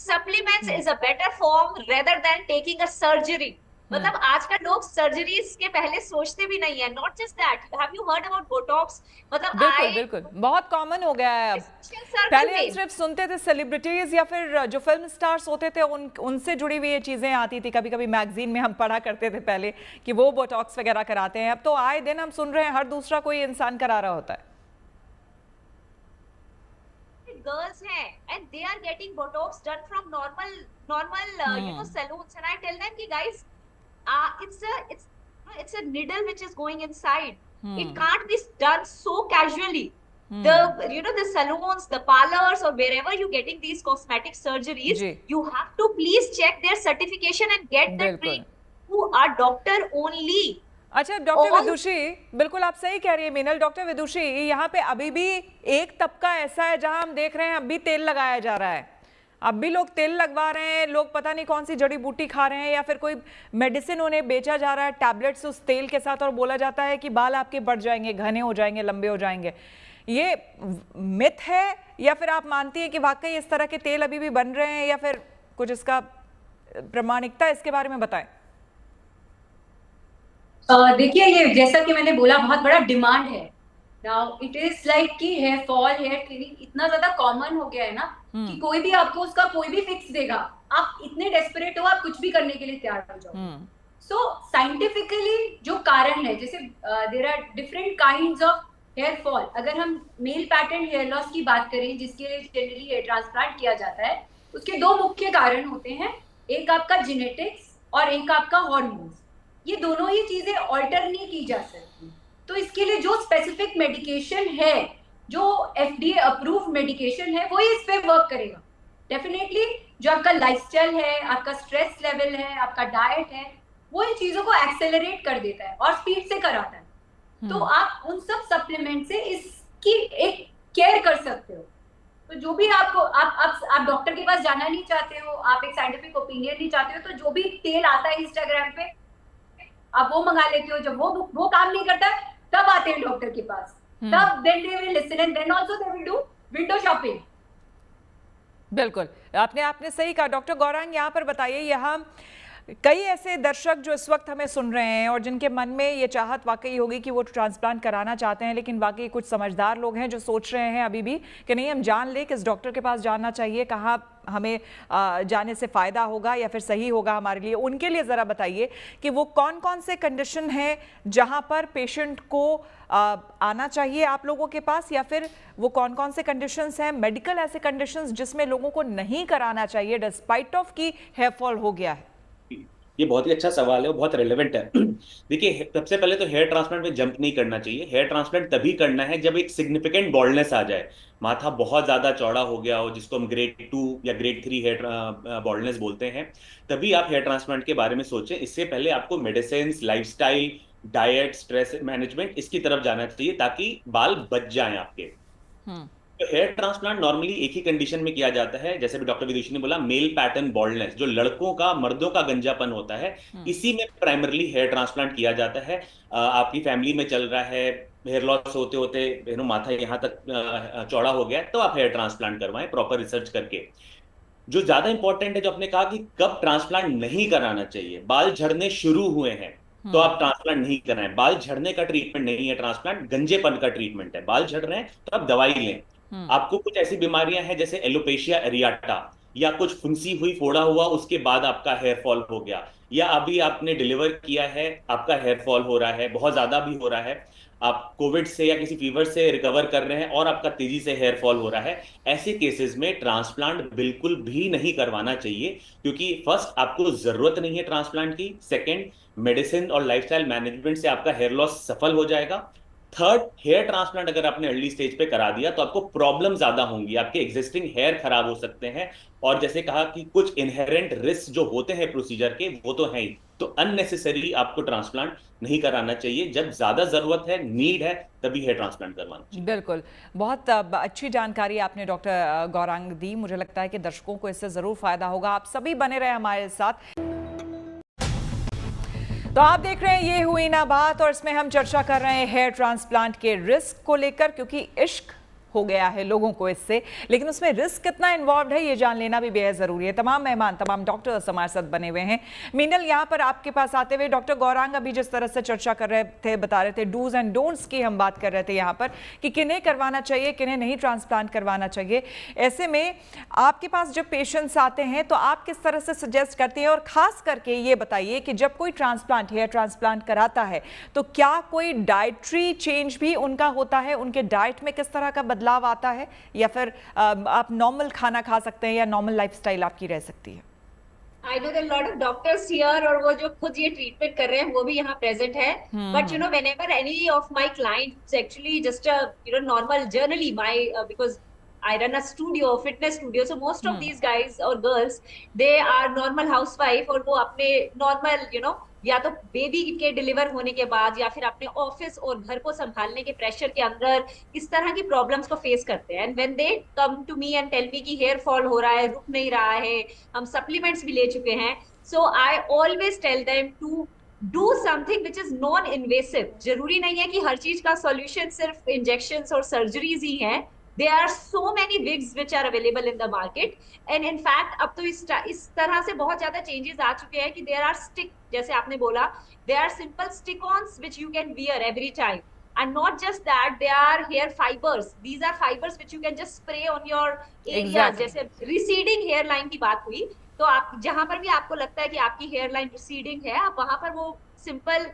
Supplements is a better form rather than taking a surgery. मतलब आजकल लोग सर्जरीज के पहले सोचते भी नहीं है। Not just that, have you heard about Botox? मतलब बिल्कुल बहुत कॉमन हो गया है अब। पहले हम सिर्फ सुनते थे सेलिब्रिटीज या फिर जो फिल्म स्टार्स होते थे उनसे जुड़ी हुई ये चीजें आती थी, कभी कभी मैगजीन में हम पढ़ा करते थे पहले कि वो बोटॉक्स वगैरह कराते हैं। अब तो आए दिन हम सुन रहे हैं हर दूसरा कोई इंसान करा रहा होता है। गर्ल्स हैं and they are getting botox done from normal salons, and I tell them ki guys, it's a needle which is going inside. It can't be done so casually. The salons, the parlors, or wherever you're getting these cosmetic surgeries, you have to please check their certification and get them trained who are doctor only. अच्छा doctor विदुषी, बिल्कुल आप सही कह रही है Meenal. Doctor विदुषी, यहाँ पे अभी भी एक तबका ऐसा है जहां हम देख रहे हैं अब भी तेल लगाया जा रहा है, अब भी लोग तेल लगवा रहे हैं, लोग पता नहीं कौन सी जड़ी बूटी खा रहे हैं या फिर कोई मेडिसिन उन्हें बेचा जा रहा है टैबलेट्स उस तेल के साथ, और बोला जाता है कि बाल आपके बढ़ जाएंगे, घने हो जाएंगे, लंबे हो जाएंगे। ये मिथ है या फिर आप मानती हैं कि वाकई इस तरह के तेल अभी भी बन रहे हैं, या फिर कुछ इसका प्रामाणिकता, इसके बारे में बताएं। देखिए, ये जैसा कि मैंने बोला बहुत बड़ा डिमांड है। नाउ इट इज लाइक कि हेयर फॉल, हेयर ट्रिमिंग इतना ज्यादा कॉमन हो गया है ना कि कोई भी आपको उसका कोई भी फिक्स देगा। आप इतने डेस्परेट हो, आप कुछ भी करने के लिए तैयार हो जाओ। सो साइंटिफिकली जो कारण है, जैसे there are different kinds of hair fall. अगर हम मेल पैटर्न हेयर लॉस की बात करें, जिसके लिए जनरली हेयर ट्रांसप्लांट किया जाता है, उसके दो मुख्य कारण होते हैं। एक आपका जेनेटिक्स और एक आपका हार्मोन्स। ये दोनों ही चीजें ऑल्टर नहीं की जा सकती। तो इसके लिए जो स्पेसिफिक मेडिकेशन है, जो FDA अप्रूव्ड मेडिकेशन है, वो ही इस पे वर्क करेगा। डेफिनेटली जो आपका लाइफस्टाइल है, आपका स्ट्रेस लेवल है, आपका डाइट है, वो इन चीजों को एक्सेलरेट कर देता है और स्पीड से कराता है। तो आप उन सब सप्लीमेंट से इसकी एक केयर कर सकते हो। तो जो भी आपको आप डॉक्टर के पास जाना नहीं चाहते हो, आप एक साइंटिफिक ओपिनियन नहीं चाहते हो, तो जो भी तेल आता है इंस्टाग्राम पे आप वो मंगा लेते हो। जब वो काम नहीं करता तब आते हैं डॉक्टर के पास, तब then they will listen and then also they will do window shopping. बिल्कुल, आपने सही कहा। डॉक्टर गौरांग, यहाँ पर बताइए, यहाँ कई ऐसे दर्शक जो इस वक्त हमें सुन रहे हैं और जिनके मन में ये चाहत वाकई होगी कि वो ट्रांसप्लांट कराना चाहते हैं, लेकिन वाकई कुछ समझदार लोग हैं जो सोच रहे हैं अभी भी कि नहीं, हम जान ले किस डॉक्टर के पास जाना चाहिए, कहाँ हमें जाने से फ़ायदा होगा या फिर सही होगा हमारे लिए। उनके लिए ज़रा बताइए कि वो कौन कौन से कंडीशन हैं जहाँ पर पेशेंट को आना चाहिए आप लोगों के पास, या फिर वो कौन कौन से कंडीशंस हैं, मेडिकल ऐसे कंडीशंस जिसमें लोगों को नहीं कराना चाहिए डिस्पाइट ऑफ की हेयर फॉल हो गया है। ये बहुत ही अच्छा सवाल है और बहुत रेलेवेंट है। देखिए, सबसे पहले तो हेयर ट्रांसप्लांट में जंप नहीं करना चाहिए। हेयर ट्रांसप्लांट तभी करना है जब एक सिग्निफिकेंट बॉल्डनेस आ जाए, माथा बहुत ज्यादा चौड़ा हो गया हो, जिसको हम ग्रेड 2 या ग्रेड 3 हेयर बॉल्डनेस बोलते हैं, तभी आप हेयर ट्रांसप्लांट के बारे में सोचें। इससे पहले आपको medicine, lifestyle, diet, stress management, इसकी तरफ जाना चाहिए ताकि बाल बच जाएं आपके। तो हेयर ट्रांसप्लांट नॉर्मली एक ही कंडीशन में किया जाता है, जैसे भी डॉक्टर विदुषी ने बोला, मेल पैटर्न बॉल्डनेस, जो लड़कों का, मर्दों का गंजापन होता है, इसी में प्राइमरली हेयर ट्रांसप्लांट किया जाता है। आपकी फैमिली में चल रहा है, हेयर लॉस होते होते माथा यहाँ तक चौड़ा हो गया, तो आप हेयर ट्रांसप्लांट करवाएं प्रॉपर रिसर्च करके। जो ज्यादा इंपॉर्टेंट है, जो आपने कहा कि कब ट्रांसप्लांट नहीं कराना चाहिए, बाल झड़ने शुरू हुए हैं तो आप ट्रांसप्लांट नहीं कराएं। बाल झड़ने का ट्रीटमेंट नहीं है ट्रांसप्लांट, गंजेपन का ट्रीटमेंट है। बाल झड़ रहे हैं तो आप दवाई लें। आपको कुछ ऐसी बीमारियां हैं जैसे एलोपेशिया एरियाटा, या कुछ फुंसी हुई, फोड़ा हुआ, उसके बाद आपका हेयर फॉल हो गया, या अभी आपने डिलीवर किया है, आपका हेयर फॉल हो रहा है, बहुत ज्यादा भी हो रहा है, आप कोविड से या किसी फीवर से रिकवर कर रहे हैं और आपका तेजी से हेयर फॉल हो रहा है, ऐसे केसेस में ट्रांसप्लांट बिल्कुल भी नहीं करवाना चाहिए। क्योंकि फर्स्ट, आपको जरूरत नहीं है ट्रांसप्लांट की। सेकंड, मेडिसिन और लाइफस्टाइल मैनेजमेंट से आपका हेयर लॉस सफल हो जाएगा। थर्ड, हेयर ट्रांसप्लांट अगर आपने अर्ली स्टेज पे करा दिया तो आपको प्रॉब्लम ज्यादा होंगी, आपके एग्जिस्टिंग हेयर खराब हो सकते हैं। और जैसे कहा कि कुछ इनहेरेंट रिस्क जो होते हैं प्रोसीजर के, वो तो हैं ही। तो अननेसेसरी आपको ट्रांसप्लांट नहीं कराना चाहिए। जब ज्यादा जरूरत है, नीड है, तभी हेयर ट्रांसप्लांट करवाना चाहिए। बिल्कुल, बहुत अच्छी जानकारी आपने डॉक्टर गौरांग दी। मुझे लगता है कि दर्शकों को इससे जरूर फायदा होगा। आप सभी बने रहे हमारे साथ। तो आप देख रहे हैं ये हुई ना बात, और इसमें हम चर्चा कर रहे हैं हेयर ट्रांसप्लांट के रिस्क को लेकर, क्योंकि इश्क हो गया है लोगों को इससे, लेकिन उसमें रिस्क कितना इन्वॉल्व है ये जान लेना भी बेहद ज़रूरी है। तमाम मेहमान, तमाम डॉक्टर्स हमारे साथ बने हुए हैं। मीनल, यहाँ पर आपके पास आते हुए, डॉक्टर गौरांग अभी जिस तरह से चर्चा कर रहे थे, बता रहे थे डूज एंड डोंट्स की हम बात कर रहे थे यहाँ पर, कि किन्हें करवाना चाहिए, किन्हें नहीं ट्रांसप्लांट करवाना चाहिए। ऐसे में आपके पास जब पेशेंट्स आते हैं तो आप किस तरह से सजेस्ट करते हैं, और ख़ास करके ये बताइए कि जब कोई ट्रांसप्लांट, हेयर ट्रांसप्लांट कराता है तो क्या कोई डाइटरी चेंज भी उनका होता है, उनके डाइट में किस तरह का बदलाव आता है, या फिर आप नॉर्मल खाना खा सकते हैं, या नॉर्मल लाइफस्टाइल आपकी रह सकती है? I know there are a lot of doctors here, और वो जो खुद ये ट्रीटमेंट कर रहे हैं वो भी यहाँ प्रेजेंट है। But you know, whenever any of my clients actually just a normal, generally my because I run a studio, fitness studio, so most of these guys or girls, they are normal housewife, और वो अपने normal या तो baby के deliver होने के बाद या फिर अपने ऑफिस और घर को संभालने के प्रेशर के अंदर इस तरह की प्रॉब्लम्स को फेस करते हैं। And when they come to me and tell me कि हेयर फॉल हो रहा है, रुक नहीं रहा है, हम सप्लीमेंट्स भी ले चुके हैं, so I always tell them to do something which is non invasive. जरूरी नहीं है कि हर चीज का सॉल्यूशन सिर्फ इंजेक्शंस और सर्जरीज ही है। There are so many wigs which are available in the market, and in fact अब तो इस तरह से बहुत ज्यादा changes आ चुके हैं कि there are stick, जैसे आपने बोला, there are simple stick-ons which you can wear every time, and not just that, there are hair fibers. These are fibers which you can just spray on your areas. जैसे receding hairline की बात हुई, तो आप जहां पर भी आपको लगता है कि आपकी hairline receding है, आप वहां पर वो simple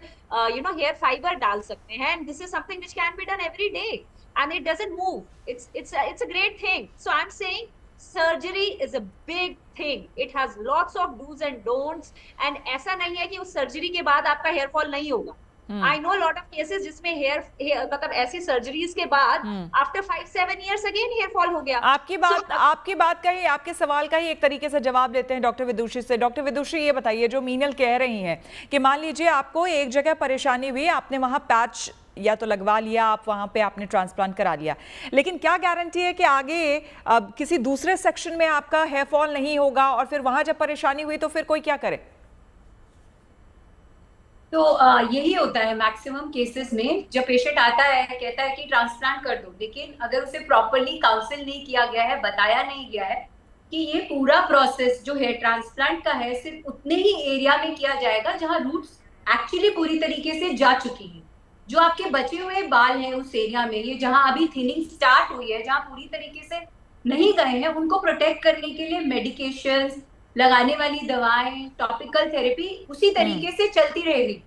hair fiber डाल सकते हैं, and this is something which can be done every day. And it doesn't move. It's a great thing. So I'm saying surgery is a big thing. It has lots of do's and don'ts. And ऐसा नहीं है कि उस surgery के बाद आपका hair fall नहीं होगा। I know a lot of cases जिसमें हेयर मतलब ऐसी सर्जरीज के बाद after 5-7 years again here fall हो गया। आपकी बात का ही, आपके सवाल का ही एक तरीके से जवाब लेते हैं डॉक्टर विदुषी से। डॉक्टर विदुषी, ये बताइए, जो मीनल कह रही हैं कि मान लीजिए आपको एक जगह परेशानी हुई, आपने वहां पैच या तो लगवा लिया, आप वहां पे आपने ट्रांसप्लांट करा लिया, लेकिन क्या गारंटी है कि आगे किसी दूसरे सेक्शन में आपका हेयर फॉल नहीं होगा, और फिर वहां जब परेशानी हुई तो फिर कोई क्या करे? तो यही होता है मैक्सिमम केसेस में, जब पेशेंट आता है कहता है कि ट्रांसप्लांट कर दो, लेकिन अगर उसे प्रॉपरली काउंसिल नहीं किया गया है, बताया नहीं गया है, कि ये पूरा प्रोसेस जो हेयर ट्रांसप्लांट का है सिर्फ उतने ही एरिया में किया जाएगा जहां रूट्स एक्चुअली पूरी तरीके से जा चुकी है। जो आपके बचे हुए बाल हैं उस एरिया में, ये जहां अभी थिनिंग स्टार्ट हुई है, जहां पूरी तरीके से नहीं गए हैं, उनको प्रोटेक्ट करने के लिए मेडिकेशंस, लगाने वाली दवाएं, टॉपिकल थेरेपी उसी तरीके से चलती रहेगी।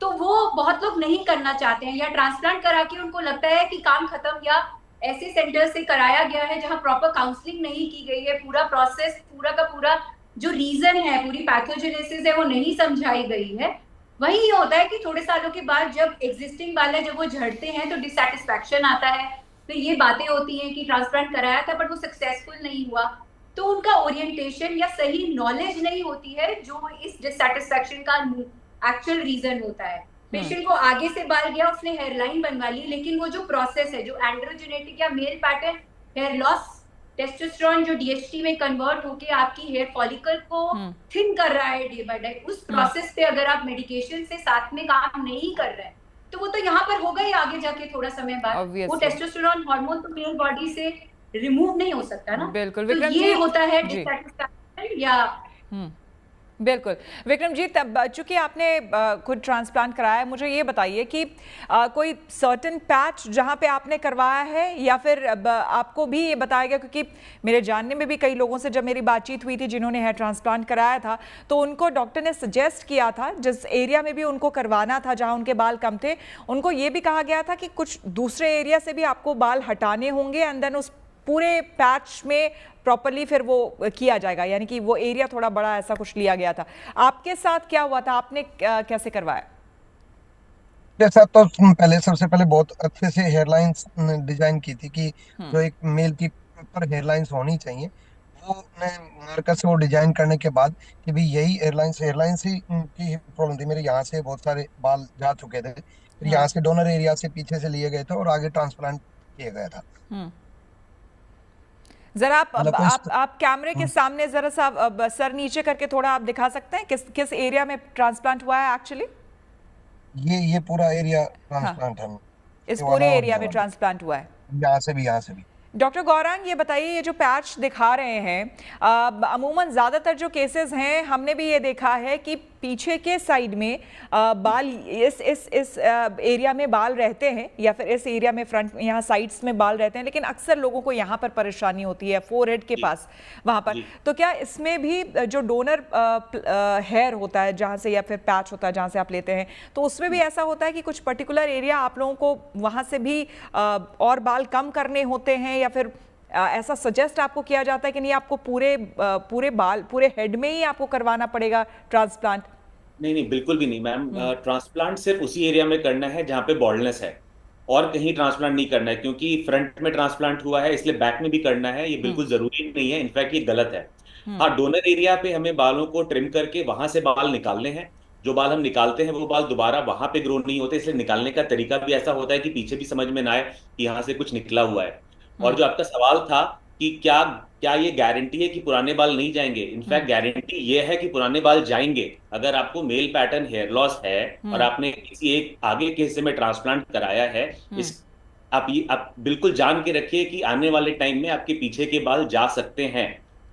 तो वो बहुत लोग नहीं करना चाहते हैं, या ट्रांसप्लांट करा के उनको लगता है कि काम खत्म, या ऐसे सेंटर से कराया गया है जहां प्रॉपर काउंसलिंग नहीं की गई है, पूरा प्रोसेस, पूरा का पूरा जो रीजन है, पूरी पैथोजेनेसिस है वो नहीं समझाई गई है। वही ये होता है कि थोड़े सालों के बाद जब एग्जिस्टिंग बाल है जब वो झड़ते हैं तो डिसैटिस्फैक्शन आता है, फिर ये बातें होती हैं कि ट्रांसप्लांट कराया था बट वो सक्सेसफुल नहीं हुआ। तो उनका ओरिएंटेशन या सही नॉलेज नहीं होती है जो इस डिससैटिस्फैक्शन का एक्चुअल रीजन होता है। पेशेंट को आगे से बाल गया, उसने हेयरलाइन बनवा ली, लेकिन वो जो प्रोसेस है, जो एंड्रोजेनेटिक या male pattern hair loss, testosterone जो डीएचटी में कन्वर्ट होके आपकी हेयर फॉलिकल को थिन कर रहा है डे बाय डे, उस प्रोसेस पे अगर आप मेडिकेशन से साथ में काम नहीं कर रहे हैं तो वो तो यहाँ पर होगा ही आगे जाके थोड़ा समय बाद। वो टेस्टोस्टेरोन हार्मोन तो मेल बॉडी से रिमूव नहीं हो सकता ना। बिल्कुल, तो ये होता है डिससैटिस्फैक्शन या बिल्कुल। विक्रम जी, तब चूंकि आपने खुद ट्रांसप्लांट कराया है, मुझे ये बताइए कि कोई सर्टेन पैच जहां पे आपने करवाया है या फिर आपको भी ये बताया गया, क्योंकि मेरे जानने में भी कई लोगों से जब मेरी बातचीत हुई थी जिन्होंने हेयर ट्रांसप्लांट कराया था तो उनको डॉक्टर ने सजेस्ट किया था, जिस एरिया में भी उनको करवाना था जहाँ उनके बाल कम थे, उनको ये भी कहा गया था कि कुछ दूसरे एरिया से भी आपको बाल हटाने होंगे एंड देन उस पूरे पैच में प्रॉपर्ली फिर वो किया जाएगा, यानी कि वो एरिया थोड़ा बड़ा ऐसा कुछ लिया गया था। आपके साथ क्या हुआ था, आपने कैसे करवाया? जैसा तो पहले सबसे पहले बहुत अच्छे से हेयरलाइंस डिजाइन की थी कि जो एक मेल की प्रॉपर हेयरलाइंस होनी चाहिए, वो मार्कर से वो डिजाइन करने के बाद कि भाई यही एयरलाइंस ही की प्रॉब्लम थी। मेरे यहाँ से बहुत सारे बाल जा चुके थे, फिर यहाँ से डोनर एरिया से पीछे से लिए गए थे और आगे ट्रांसप्लांट किया गया था। जरा आप कैमरे के सामने जरा सा सर नीचे करके थोड़ा आप दिखा सकते हैं किस एरिया में ट्रांसप्लांट हुआ है एक्चुअली? ये पूरा एरिया ट्रांसप्लांट है। इस पूरे एरिया में ट्रांसप्लांट हुआ है, यहाँ से भी। डॉक्टर गौरांग, ये बताइए, ये जो पैच दिखा रहे हैं अमूमन ज़्यादातर जो केसेस हैं हमने भी ये देखा है कि पीछे के साइड में बाल इस एरिया में बाल रहते हैं या फिर इस एरिया में फ्रंट यहाँ साइड्स में बाल रहते हैं, लेकिन अक्सर लोगों को यहाँ पर परेशानी होती है फोरहेड के पास वहाँ पर। तो क्या इसमें भी जो डोनर हेयर होता है जहाँ से या फिर पैच होता है जहाँ से आप लेते हैं, तो उसमें भी ऐसा होता है कि कुछ पर्टिकुलर एरिया आप लोगों को वहाँ से भी और बाल कम करने होते हैं या फिर ऐसा सजेस्ट आपको किया जाता है कि नहीं आपको पूरे बाल पूरे हेड में ही आपको करवाना पड़ेगा ट्रांसप्लांट? नहीं, बिल्कुल भी नहीं मैम। ट्रांसप्लांट सिर्फ उसी एरिया में करना है जहाँ पे बॉल्डनेस है, और कहीं ट्रांसप्लांट नहीं करना है, क्योंकि फ्रंट में ट्रांसप्लांट हुआ है इसलिए बैक में भी करना है, ये बिल्कुल जरूरी नहीं है। इनफैक्ट ये गलत है। हाँ, डोनर एरिया पे हमें बालों को ट्रिम करके वहां से बाल निकालने हैं। जो बाल हम निकालते हैं वो बाल दोबारा वहां पे ग्रो नहीं होते, इसलिए निकालने का तरीका भी ऐसा होता है कि पीछे भी समझ में ना आए कि यहाँ से कुछ निकला हुआ है। और जो आपका सवाल था कि क्या ये गारंटी है कि पुराने बाल नहीं जाएंगे, इनफैक्ट गारंटी ये है कि पुराने बाल जाएंगे। अगर आपको मेल पैटर्न हेयर लॉस है और आपने किसी एक आगे के हिस्से में ट्रांसप्लांट कराया है, आप बिल्कुल जान के रखिए कि आने वाले टाइम में आपके पीछे के बाल जा सकते हैं।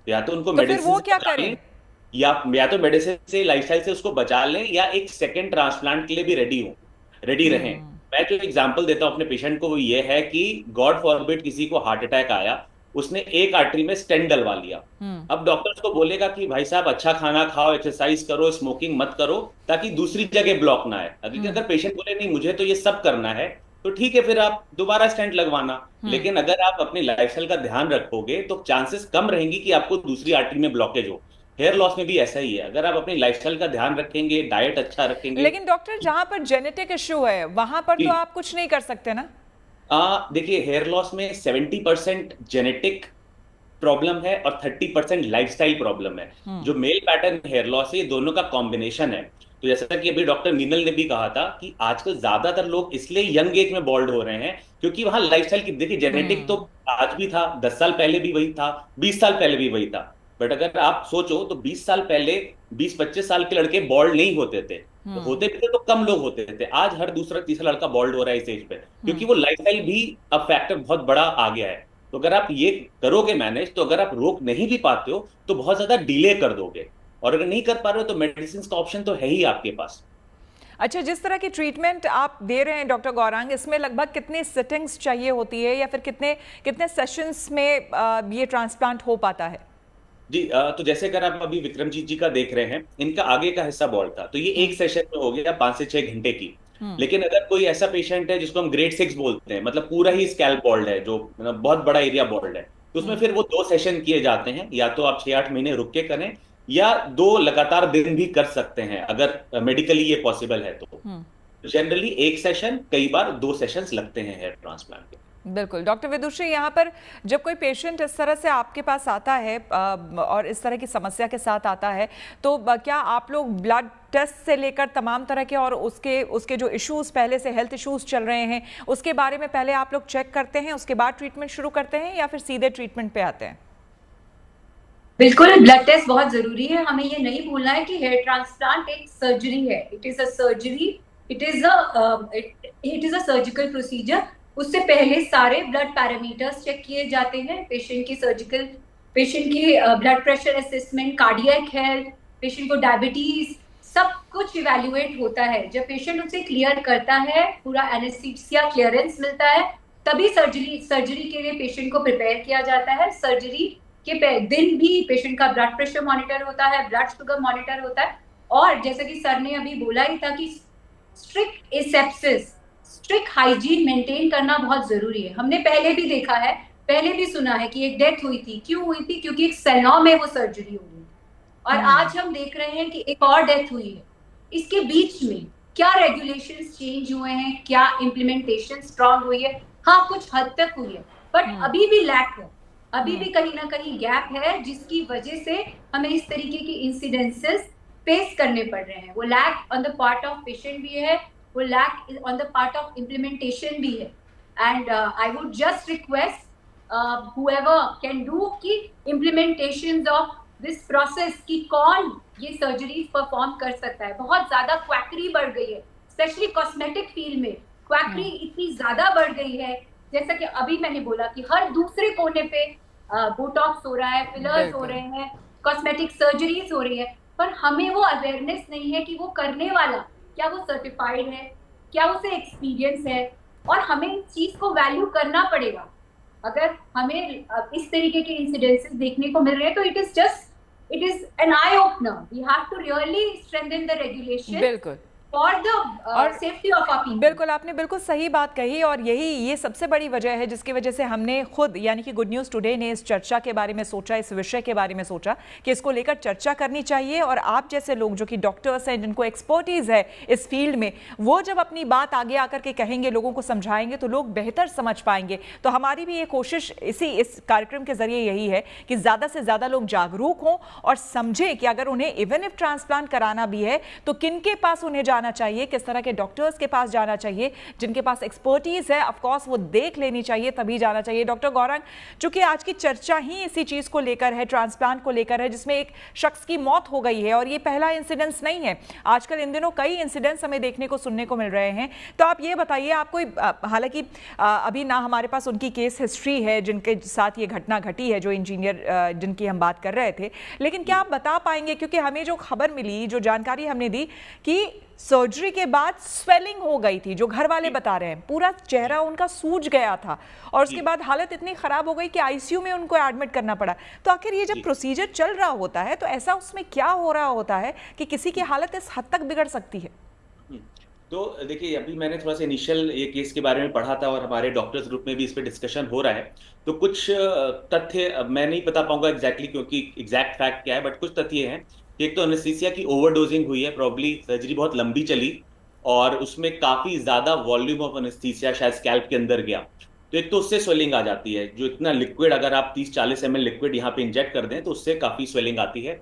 या तो उनको मेडिसिन क्या करें, या तो मेडिसिन से, लाइफस्टाइल से उसको बचा लें, या एक सेकेंड ट्रांसप्लांट के लिए भी रेडी रहें। मैं जो एग्जांपल देता हूं अपने पेशेंट को वो ये है कि गॉड फॉरबिड किसी को हार्ट अटैक आया, उसने एक आर्टरी में स्टेंट डलवा लिया। अब डॉक्टर उसको बोलेगा कि भाई साहब अच्छा खाना खाओ, एक्सरसाइज करो, स्मोकिंग मत करो, ताकि दूसरी जगह ब्लॉक ना आए। अगर पेशेंट बोले नहीं मुझे तो ये सब करना है, तो ठीक है, फिर आप दोबारा स्टेंट लगवाना। लेकिन अगर आप अपने लाइफस्टाइल का ध्यान रखोगे तो चांसेस कम रहेंगी कि आपको दूसरी आर्टरी में ब्लॉकेज हो। हेयर लॉस में भी ऐसा ही है, अगर आप अपनी लाइफस्टाइल का ध्यान रखेंगे, डाइट अच्छा रखेंगे। लेकिन डॉक्टर, जहां पर जेनेटिक इश्यू है वहां पर तो आप कुछ नहीं कर सकते ना? देखिए, हेयर लॉस में 70% जेनेटिक प्रॉब्लम है और 30% लाइफस्टाइल प्रॉब्लम है। जो मेल पैटर्न हेयर लॉस है, ये दोनों का कॉम्बिनेशन है। तो जैसा कि अभी डॉक्टर मीनल ने भी कहा था कि आजकल ज्यादातर लोग इसलिए यंग एज में बॉल्ड हो रहे हैं क्योंकि वहां लाइफस्टाइल की, देखिए जेनेटिक तो आज भी था, 10 साल पहले भी वही था, 20 साल पहले भी वही था। बट अगर आप सोचो तो 20 साल पहले 20-25 साल के लड़के बॉल्ड नहीं होते थे, तो होते भी थे तो कम लोग होते थे। आज हर दूसरा तीसरा लड़का बॉल्ड हो रहा है इस एज पे, क्योंकि वो लाइफस्टाइल भी अब फैक्टर बहुत बड़ा आ गया है। तो अगर आप ये करोगे मैनेज, तो अगर आप रोक नहीं भी पाते हो तो बहुत ज्यादा डिले कर दोगे, और अगर नहीं कर पा रहे हो तो मेडिसिन का ऑप्शन तो है ही आपके पास। अच्छा, जिस तरह की ट्रीटमेंट आप दे रहे हैं डॉक्टर गौरांग, इसमें लगभग कितनी सिटिंग्स चाहिए होती है, या फिर कितने कितने सेशंस में ये ट्रांसप्लांट हो पाता है? जी, तो जैसे अगर आप अभी विक्रमजीत जी का देख रहे हैं, इनका आगे का हिस्सा बॉल्ड था, तो ये एक सेशन में हो गया 5 से 6 घंटे की। लेकिन अगर कोई ऐसा पेशेंट है जिसको हम ग्रेड 6 बोलते हैं, मतलब पूरा ही स्कैल्प बॉल्ड है, जो मतलब बहुत बड़ा एरिया बॉल्ड है, तो उसमें फिर वो 2 सेशन किए जाते हैं। या तो आप 6-8 महीने रुक के करें, या 2 लगातार दिन भी कर सकते हैं अगर मेडिकली ये पॉसिबल है तो। जनरली 1 सेशन, कई बार 2 सेशंस लगते हैं हेयर ट्रांसप्लांट के। बिल्कुल। डॉक्टर विदुषी, यहाँ पर जब कोई पेशेंट इस तरह से आपके पास आता है और इस तरह की समस्या के साथ आता है, तो क्या आप लोग ब्लड टेस्ट से लेकर तमाम तरह के और उसके जो इश्यूज पहले से हेल्थ इश्यूज चल रहे हैं उसके बारे में पहले आप लोग चेक करते हैं, उसके बाद ट्रीटमेंट शुरू करते हैं, या फिर सीधे ट्रीटमेंट पे आते हैं? बिल्कुल, ब्लड टेस्ट बहुत जरूरी है। हमें ये नहीं भूलना है कि हेयर ट्रांसप्लांट एक सर्जरी है। It is a surgery, it is a surgical procedure. उससे पहले सारे ब्लड पैरामीटर्स चेक किए जाते हैं। पेशेंट की blood pressure assessment, cardiac health, patient को डायबिटीज, सब कुछ इवैल्यूएट होता है। जब पेशेंट उसे क्लियर करता है, पूरा एनेस्थीसिया क्लियरेंस मिलता है, तभी सर्जरी के लिए पेशेंट को प्रिपेयर किया जाता है। सर्जरी के दिन भी पेशेंट का ब्लड प्रेशर मॉनिटर होता है, ब्लड शुगर मॉनिटर होता है, और जैसे कि सर ने अभी बोला ही था कि strict asepsis, strict hygiene maintain करना बहुत जरूरी है। हमने पहले भी देखा है, पहले भी सुना है कि एक डेथ हुई थी। क्यों हुई थी? क्योंकि एक सैलॉन में वो सर्जरी हुई। और आज हम देख रहे हैं कि एक और डेथ हुई है। इसके बीच में क्या रेगुलेशंस चेंज हुए हैं, क्या इम्प्लीमेंटेशन स्ट्रांग हुई है? हाँ, कुछ हद तक हुई है, बट अभी भी लैक है, अभी भी कहीं ना कहीं गैप है, जिसकी वजह से हमें इस तरीके की इंसिडेंसेस फेस करने पड़ रहे हैं। वो lack on the part of patient भी है, वो lack on the part of implementation भी है। And I would just request whoever can do कि इम्प्लीमेंटेशन ऑफ दिस प्रोसेस की कौन ये सर्जरीज परफॉर्म कर सकता है। बहुत ज्यादा क्वैकरी बढ़ गई है, स्पेशली कॉस्मेटिक फील्ड में क्वैकरी इतनी ज्यादा बढ़ गई है। जैसा कि अभी मैंने बोला कि हर दूसरे कोने पे बोटॉक्स हो रहा है, फिलर्स हो रहे हैं, कॉस्मेटिक सर्जरीज हो रही है, पर हमें वो अवेयरनेस नहीं है कि वो करने वाला क्या वो सर्टिफाइड है, क्या उसे एक्सपीरियंस है, और हमें इस चीज को वैल्यू करना पड़ेगा। अगर हमें इस तरीके के इंसिडेंसेस देखने को मिल रहे हैं तो it is an eye opener. We have to really strengthen the regulation. बिल्कुल, और सेफ्टी ऑफ आवर पीपल। बिल्कुल, आपने बिल्कुल सही बात कही, और ये सबसे बड़ी वजह है जिसकी वजह से हमने खुद यानी कि गुड न्यूज़ टुडे ने इस चर्चा के बारे में सोचा, इस विषय के बारे में सोचा कि इसको लेकर चर्चा करनी चाहिए। और आप जैसे लोग जो कि डॉक्टर्स हैं, जिनको एक्सपर्टीज़ है इस फील्ड में, वो जब अपनी बात आगे आकर के कहेंगे, लोगों को समझाएंगे, तो लोग बेहतर समझ पाएंगे। तो हमारी भी ये कोशिश इस कार्यक्रम के जरिए यही है कि ज़्यादा से ज़्यादा लोग जागरूक हों और समझें कि अगर उन्हें इवन इफ ट्रांसप्लांट कराना भी है तो किन के पास उन्हें जाना चाहिए, किस तरह के डॉक्टर्स के पास जाना चाहिए, जिनके पास एक्सपर्टीज है। ऑफ कोर्स वो देख लेनी चाहिए, तभी जाना चाहिए। डॉक्टर गौरांग, चूंकि आज की चर्चा ही इसी चीज को लेकर है, ट्रांसप्लांट को लेकर है, जिसमें एक शख्स की मौत हो गई है, और ये पहला इंसिडेंस नहीं है। आजकल इन दिनों कई इंसिडेंट्स हमें देखने को, सुनने को मिल रहे हैं। तो आप ये बताइए, आपको हालांकि अभी ना हमारे पास उनकी केस हिस्ट्री है जिनके साथ ये घटना घटी है, जो इंजीनियर जिनकी हम बात कर रहे थे, लेकिन क्या आप बता पाएंगे, क्योंकि हमें जो खबर मिली, जो जानकारी हमने दी कि सर्जरी के बाद स्वेलिंग हो गई थी, जो घर वाले बता रहे हैं, पूरा चेहरा उनका सूज गया था, और उसके बाद हालत इतनी खराब हो गई कि आईसीयू में उनको एडमिट करना पड़ा। तो आखिर ये जब प्रोसीजर चल रहा होता है तो ऐसा उसमें क्या हो रहा होता है कि किसी की हालत इस हद तक बिगड़ सकती है? तो देखिए, अभी मैंने थोड़ा सा इनिशियल ये केस के बारे में पढ़ा था, और हमारे डॉक्टर्स ग्रुप में भी इस पे डिस्कशन हो रहा है। तो कुछ तथ्य मैं नहीं बता पाऊंगा एग्जैक्टली, क्योंकि एग्जैक्ट फैक्ट क्या है, बट कुछ तथ्य हैं। एक तो एनेस्थीसिया की ओवरडोजिंग हुई है, प्रॉब्ली सर्जरी बहुत लंबी चली, और उसमें काफी ज्यादा वॉल्यूम ऑफ एनेस्थीसिया शायद स्कैल्प के अंदर गया। तो एक तो उससे स्वेलिंग आ जाती है, जो इतना लिक्विड, अगर आप 30-40 ml लिक्विड यहाँ पे इंजेक्ट कर दें तो उससे काफी स्वेलिंग आती है।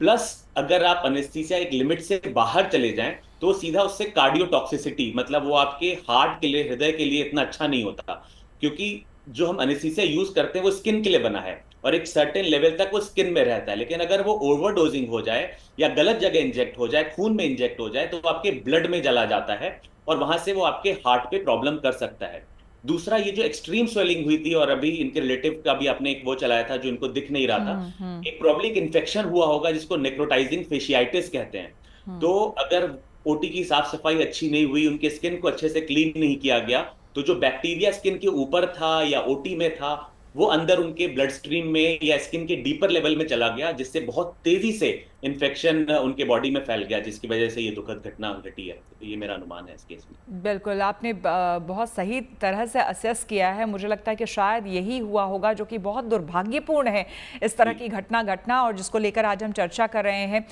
प्लस अगर आप एनेस्थीसिया एक लिमिट से बाहर चले जाएं तो सीधा उससे कार्डियोटॉक्सिसिटी, मतलब वो आपके हार्ट के लिए, हृदय के लिए इतना अच्छा नहीं होता, क्योंकि जो हम एनेस्थीसिया यूज करते हैं वो स्किन के लिए बना है, और एक सर्टेन लेवल तक वो स्किन में रहता है। लेकिन अगर वो ओवरडोजिंग हो जाए या गलत जगह इंजेक्ट हो जाए, खून में इंजेक्ट हो जाए, तो वो आपके ब्लड में चला जाता है, और वहां से वो आपके हार्ट पे प्रॉब्लम कर सकता है। दूसरा ये जो एक्सट्रीम स्वेलिंग हुई थी, और अभी इनके रिलेटिव का भी आपने एक वो चलाया था जो इनको दिख नहीं रहा था, एक प्रॉब्ली एक इन्फेक्शन हुआ होगा जिसको नेक्रोटाइजिंग फेशियाइटिस कहते हैं। तो अगर ओटी की साफ सफाई अच्छी नहीं हुई, उनके स्किन को अच्छे से क्लीन नहीं किया गया, तो जो बैक्टीरिया स्किन के ऊपर था या ओटी में था वो अंदर उनके ब्लड स्ट्रीम में या स्किन के डीपर लेवल में चला गया, जिससे बहुत तेजी से इन्फेक्शन उनके बॉडी में फैल गया, जिसकी वजह से ये दुखद घटना घटी है। तो ये मेरा अनुमान है इस केस में। बिल्कुल, आपने बहुत सही तरह से असेस किया है। मुझे लगता है कि शायद यही हुआ होगा, जो कि बहुत दुर्भाग्यपूर्ण है इस तरह की घटना और जिसको लेकर आज हम चर्चा कर रहे हैं।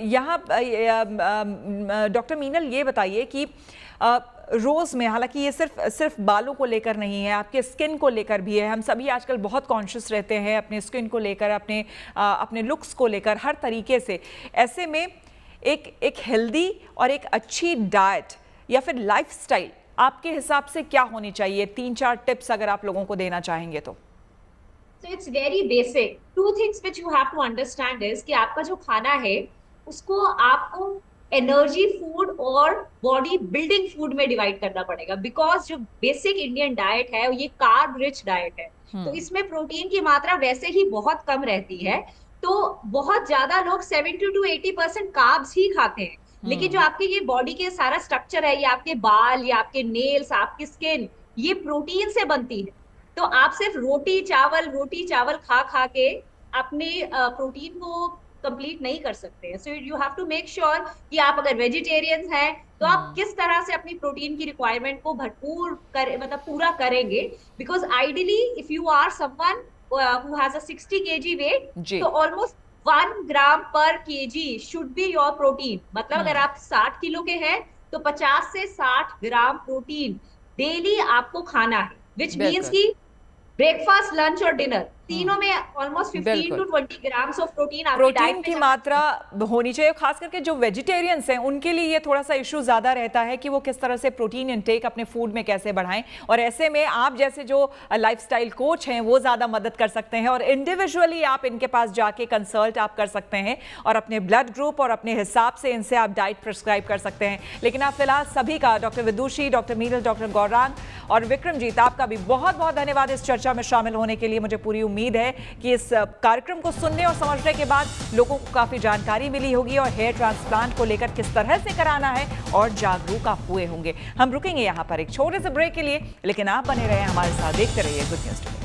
यहाँ डॉक्टर मीनल ये बताइए कि रोज़ में, हालांकि ये सिर्फ बालों को लेकर नहीं है, आपके स्किन को लेकर भी है। हम सभी आजकल बहुत कॉन्शियस रहते हैं अपने स्किन को लेकर, अपने लुक्स को लेकर, हर तरीके से। ऐसे में एक हेल्दी और एक अच्छी डाइट या फिर लाइफस्टाइल आपके हिसाब से क्या होनी चाहिए? 3-4 टिप्स अगर आप लोगों को देना चाहेंगे तो। So it's very basic. 2 things which you have to understand is कि आपका जो खाना है उसको आपको एनर्जी फूड और बॉडी बिल्डिंग फूड में डिवाइड करना पड़ेगा, बिकॉज जो बेसिक इंडियन डाइट है ये कार्ब रिच डाइट है। तो इसमें प्रोटीन की मात्रा वैसे ही बहुत कम रहती है, तो बहुत ज्यादा लोग 70 to 80% कार्ब्स ही खाते हैं। लेकिन जो आपके ये बॉडी के सारा स्ट्रक्चर है, ये आपके बाल या आपके नेल्स, आपकी स्किन, ये प्रोटीन से बनती है। तो आप सिर्फ रोटी चावल खा खा के अपने प्रोटीन को कंप्लीट नहीं कर सकते हैं। So you have to make sure कि आप अगर वेजिटेरियंस हैं तो आप किस तरह से अपनी प्रोटीन की रिक्वायरमेंट को भरपूर मतलब पूरा करेंगे। Because ideally if you are someone who has a 60 kg weight, तो almost 1 gram per kg should be your protein. मतलब अगर आप 60 किलो के हैं तो 50 से 60 ग्राम प्रोटीन डेली आपको खाना है, विच मीन्स की ब्रेकफास्ट, लंच और डिनर तीनों में almost 15 to 20 grams of protein की मात्रा होनी चाहिए। खास करके जो वेजिटेरियंस हैं उनके लिए ये थोड़ा सा इशू ज्यादा रहता है कि वो किस तरह से प्रोटीन इनटेक अपने फूड में कैसे बढ़ाएं, और ऐसे में आप जैसे जो लाइफस्टाइल कोच हैं वो ज्यादा मदद कर सकते हैं, और इंडिविजुअली आप इनके पास जाके कंसल्ट आप कर सकते हैं और अपने ब्लड ग्रुप और अपने हिसाब से इनसे आप डाइट प्रिस्क्राइब कर सकते हैं। लेकिन आप फिलहाल सभी का, डॉक्टर विदुषी, डॉक्टर मीनल, डॉक्टर गौरांग और विक्रमजीत, आपका भी बहुत बहुत धन्यवाद इस चर्चा में शामिल होने के लिए। मुझे पूरी उम्मीद है कि इस कार्यक्रम को सुनने और समझने के बाद लोगों को काफी जानकारी मिली होगी और हेयर ट्रांसप्लांट को लेकर किस तरह से कराना है और जागरूक आप हुए होंगे। हम रुकेंगे यहाँ पर एक छोटे से ब्रेक के लिए, लेकिन आप बने रहे हमारे साथ, देखते रहिए गुड न्यूज़ टुडे।